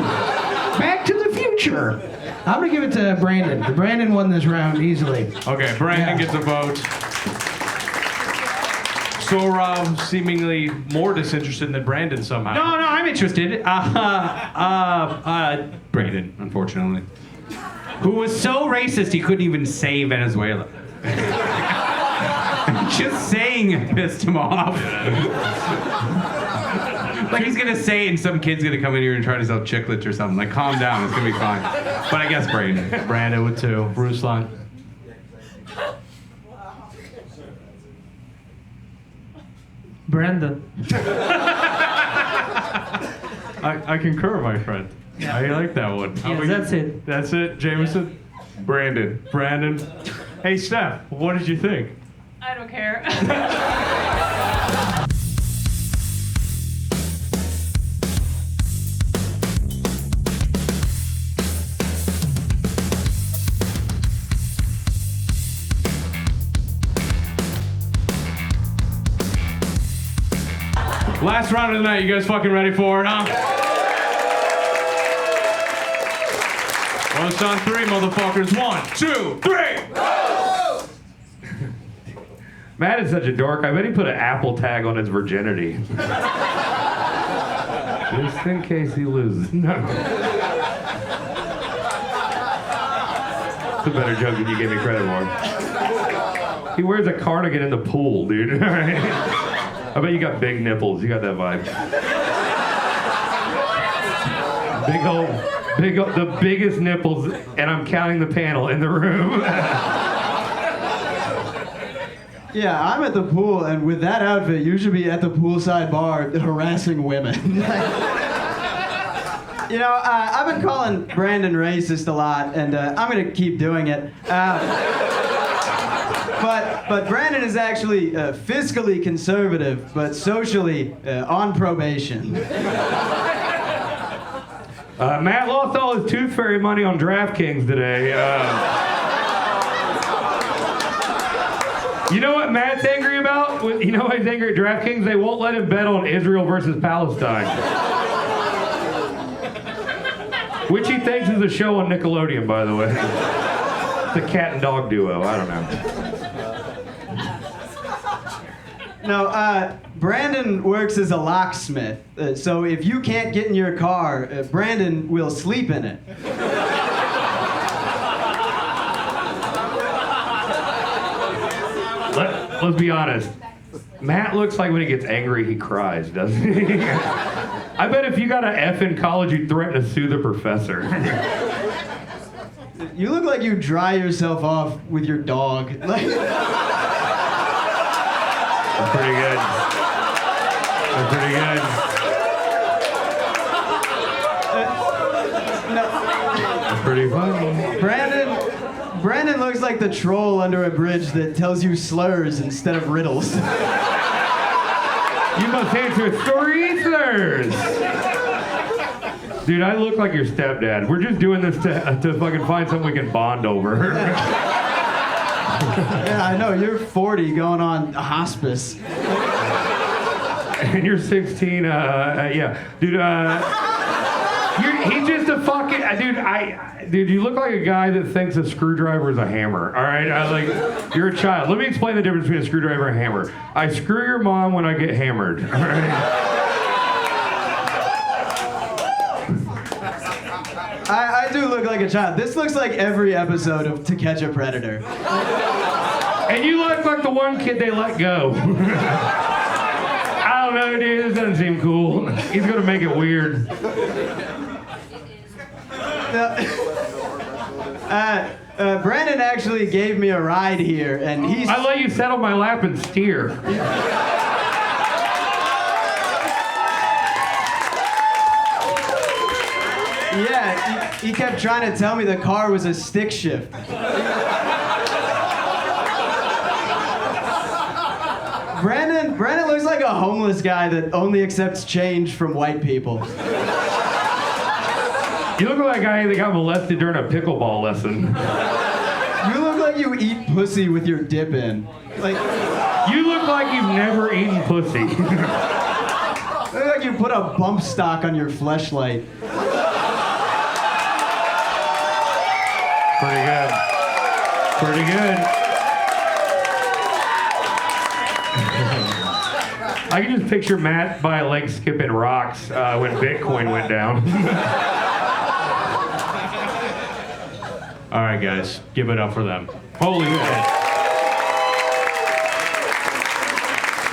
Speaker 2: Back to the Future. I'm gonna give it to Brandon. Brandon won this round easily.
Speaker 3: Okay, Brandon gets a vote. Sorav seemingly more disinterested than Brandon somehow.
Speaker 4: No, I'm interested. Brandon, unfortunately. Who was so racist he couldn't even say Venezuela. Just saying it pissed him off. Like he's gonna say it and some kid's gonna come in here and try to sell chiclets or something. Like, calm down, it's gonna be fine. But I guess Brandon.
Speaker 3: Brandon with 2. Ruslan.
Speaker 6: Brandon.
Speaker 3: I concur, my friend. Yeah. I like that one.
Speaker 6: Yeah, that's it.
Speaker 3: That's it, Jameson? Brandon. Hey, Steph, what did you think?
Speaker 7: I don't care.
Speaker 3: Last round of the night, you guys fucking ready for it, huh? Roast on 3, motherfuckers. 1, 2, 3.
Speaker 13: Matt is such a dork. I bet he put an Apple tag on his virginity. Just in case he loses. No. It's a better joke than you gave me credit for. He wears a cardigan in the pool, dude. All right. I bet you got big nipples. You got that vibe. The biggest nipples, and I'm counting the panel in the room.
Speaker 14: Yeah, I'm at the pool, and with that outfit, you should be at the poolside bar harassing women. You know, I've been calling Brandon racist a lot, and I'm gonna keep doing it. But Brandon is actually fiscally conservative, but socially on probation.
Speaker 13: Matt lost all his Tooth Fairy money on DraftKings today. You know what Matt's angry about? You know why he's angry at DraftKings? They won't let him bet on Israel versus Palestine. Which he thinks is a show on Nickelodeon, by the way. It's a cat and dog duo. I don't know.
Speaker 14: No, Brandon works as a locksmith. So if you can't get in your car, Brandon will sleep in it.
Speaker 13: Let's be honest. Matt looks like when he gets angry, he cries, doesn't he? I bet if you got an F in college, you'd threaten to sue the professor.
Speaker 14: You look like you dry yourself off with your dog. Like,
Speaker 13: That's pretty good. That's pretty good. That's pretty funny.
Speaker 14: Brandon looks like the troll under a bridge that tells you slurs instead of riddles.
Speaker 13: You must answer three slurs. Dude, I look like your stepdad. We're just doing this to fucking find something we can bond over.
Speaker 14: Yeah, I know. You're 40 going on hospice.
Speaker 13: And you're 16, yeah. Dude, he's just a fucking, dude, you look like a guy that thinks a screwdriver is a hammer, all right? You're a child. Let me explain the difference between a screwdriver and a hammer. I screw your mom when I get hammered, all right?
Speaker 14: I do look like a child. This looks like every episode of To Catch a Predator.
Speaker 13: And you look like the one kid they let go. I don't know, dude. This doesn't seem cool. He's gonna make it weird.
Speaker 14: Brandon actually gave me a ride here, and he's...
Speaker 13: I let you sit on my lap and steer.
Speaker 14: Yeah, he kept trying to tell me the car was a stick shift. Brandon looks like a homeless guy that only accepts change from white people.
Speaker 13: You look like a guy that got molested during a pickleball lesson.
Speaker 14: You look like you eat pussy with your dip in. Like,
Speaker 13: you look like you've never eaten pussy.
Speaker 14: You look like you put a bump stock on your fleshlight.
Speaker 13: Pretty good. Pretty good. I can just picture Matt by a lake skipping rocks when Bitcoin went down.
Speaker 3: All right, guys, give it up for them. Holy shit.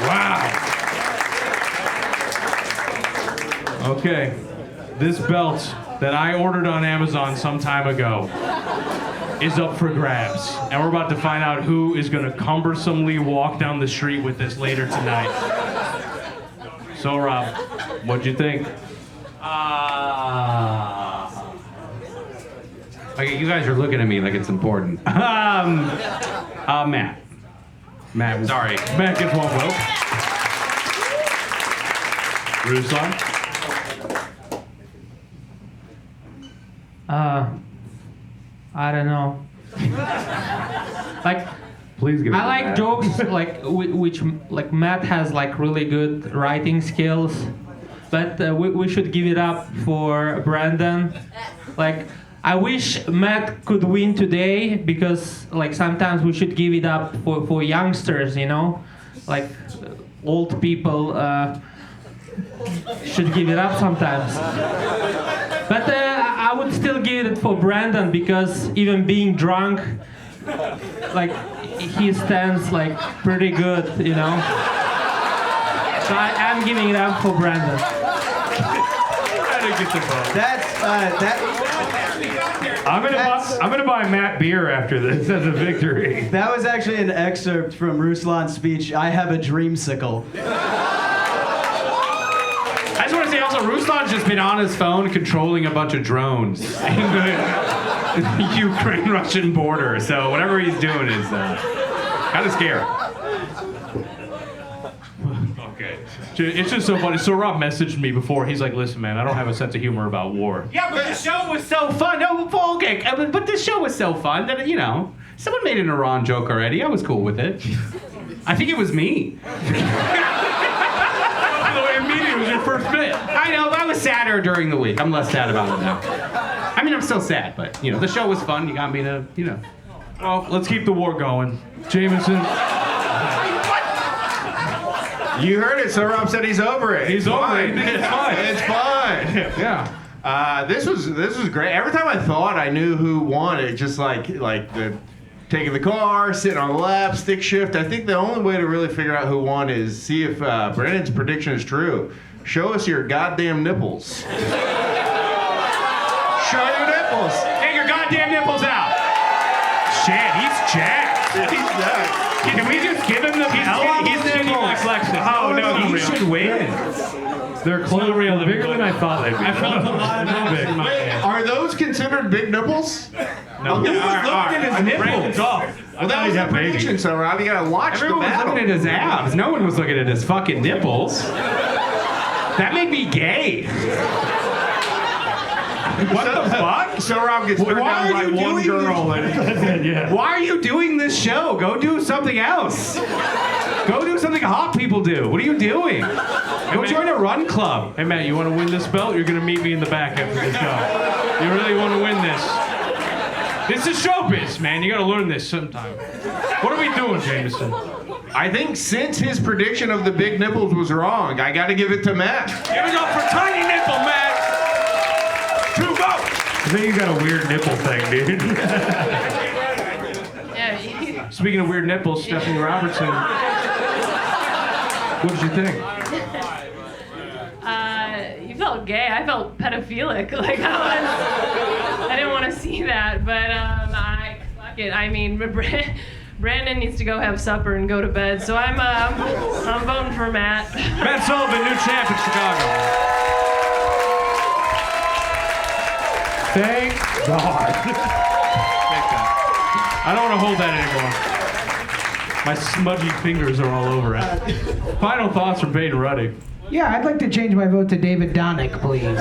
Speaker 3: Wow. Okay, this belt that I ordered on Amazon some time ago is up for grabs. And we're about to find out who is gonna cumbersomely walk down the street with this later tonight. So, Rob, what'd you think? Okay, you guys are looking at me like it's important. Matt. Sorry. Matt gets one vote. Ruslan?
Speaker 6: I don't know. Like,
Speaker 13: please give me.
Speaker 6: I like jokes like which like Matt has like really good writing skills, but we should give it up for Brandon. Like, I wish Matt could win today because like sometimes we should give it up for youngsters, you know, like old people should give it up sometimes. But I would still give it for Brandon because even being drunk, like he stands like pretty good, you know. So I'm giving it up for Brandon.
Speaker 3: I didn't get the vote.
Speaker 13: I'm gonna buy Matt beer after this as a victory.
Speaker 14: That was actually an excerpt from Ruslan's speech, I have a dreamsicle.
Speaker 3: I just want to say also, Ruslan's just been on his phone controlling a bunch of drones in the Ukraine-Russian border. So whatever he's doing is kind of scary. Okay. It's just so funny. So Rob messaged me before. He's like, listen, man, I don't have a sense of humor about war. Yeah, but the show was so fun. No, okay. But the show was so fun that, you know, someone made an Iran joke already. I was cool with it. I think it was me. It was your first bit. I know, but I was sadder during the week. I'm less sad about it now. I mean, I'm still sad, but, you know, the show was fun. You got me to, you know. Well, let's keep the war going. Jameson.
Speaker 1: You heard it, so Rob said he's over it.
Speaker 3: He's over it.
Speaker 1: It's fine. It's fine.
Speaker 3: Yeah.
Speaker 1: This was great. Every time I thought I knew who won, it just like the taking the car, sitting on the lap, stick shift. I think the only way to really figure out who won is see if Brandon's prediction is true. Show us your goddamn nipples. Show your nipples.
Speaker 3: Get your goddamn nipples out. Shit, he's jacked.
Speaker 1: He's jacked.
Speaker 3: Can we just give him the
Speaker 5: He's skinny like Lexus.
Speaker 3: Oh no, he should win.
Speaker 13: They're clearly bigger than I thought they'd be.
Speaker 5: I felt a lot of nipples in my hand.
Speaker 1: Are those considered big nipples?
Speaker 3: No. Who was looking at his nipples?
Speaker 1: Well, that was the prediction, so Rob, you gotta watch
Speaker 3: Everyone
Speaker 1: the
Speaker 3: was
Speaker 1: battle.
Speaker 3: looking at his abs. No one was looking at his fucking nipples. That made me gay. What the fuck?
Speaker 1: So Rob gets turned down by one girl.
Speaker 3: Why are you doing this show? Go do something else. Go do something hot people do. What are you doing? Go join a run club.
Speaker 5: Hey, Matt, you want to win this belt? You're going to meet me in the back after the show. You really want to win this? This is showbiz, man. You got to learn this sometime. What are we doing, Jameson?
Speaker 1: I think since his prediction of the big nipples was wrong, I gotta give it to Matt.
Speaker 5: Give it up for Tiny Nipple, Matt. 2 votes.
Speaker 13: I think you got a weird nipple thing, dude.
Speaker 7: Yeah.
Speaker 5: Speaking of weird nipples, Stephanie Robertson. What did you think?
Speaker 7: You felt gay. I felt pedophilic. Like I didn't want to see that, but fuck it. I mean, Brandon needs to go have supper and go to bed, so I'm voting for Matt.
Speaker 5: Matt Sullivan, new champ in Chicago.
Speaker 13: Thank God.
Speaker 5: I don't want to hold that anymore. My smudgy fingers are all over it. Final thoughts from Peyton Ruddy.
Speaker 2: Yeah, I'd like to change my vote to David Donnick, please.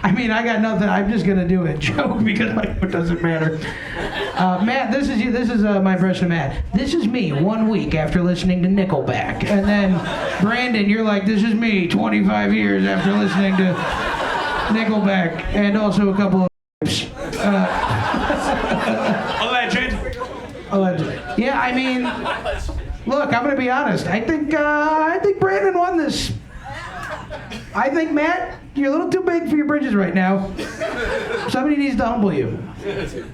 Speaker 2: I mean, I got nothing. I'm just gonna do a joke because my vote doesn't matter. Matt, this is you. This is my impression of Matt. This is me 1 week after listening to Nickelback, and then Brandon, you're like, this is me 25 years after listening to Nickelback, and also a couple of. Alleged. Yeah, I mean, look, I'm gonna be honest. I think Brandon won this. I think Matt, you're a little too big for your britches right now. Somebody needs to humble you.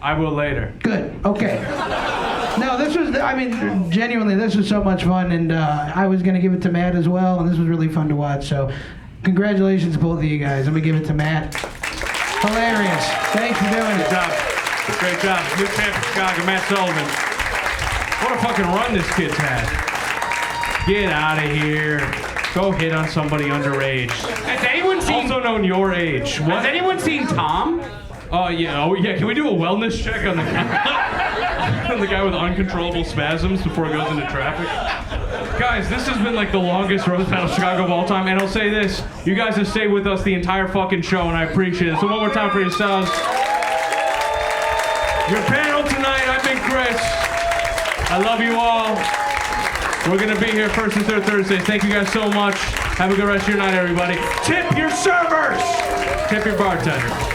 Speaker 5: I will later.
Speaker 2: Good. Okay. No, this was. I mean, genuinely, this was so much fun, and I was gonna give it to Matt as well, and this was really fun to watch. So, congratulations, both of you guys. I'm gonna give it to Matt. Hilarious. Thanks for doing it.
Speaker 5: Good job. Great job. New champ of Chicago, Matt Sullivan. What a fucking run this kid's had. Get out of here. Go hit on somebody underage.
Speaker 3: Has anyone seen?
Speaker 5: Also known your age. What?
Speaker 3: Has anyone seen Tom?
Speaker 5: Oh yeah. Can we do a wellness check on the guy, on the guy with uncontrollable spasms before he goes into traffic? Guys, this has been like the longest roast battle Chicago of all time, and I'll say this: you guys have stayed with us the entire fucking show, and I appreciate it. So one more time for yourselves. Your panel tonight, I've been Chris. I love you all. We're gonna be here first and third Thursdays. Thank you guys so much. Have a good rest of your night, everybody. Tip your servers. Tip your bartender.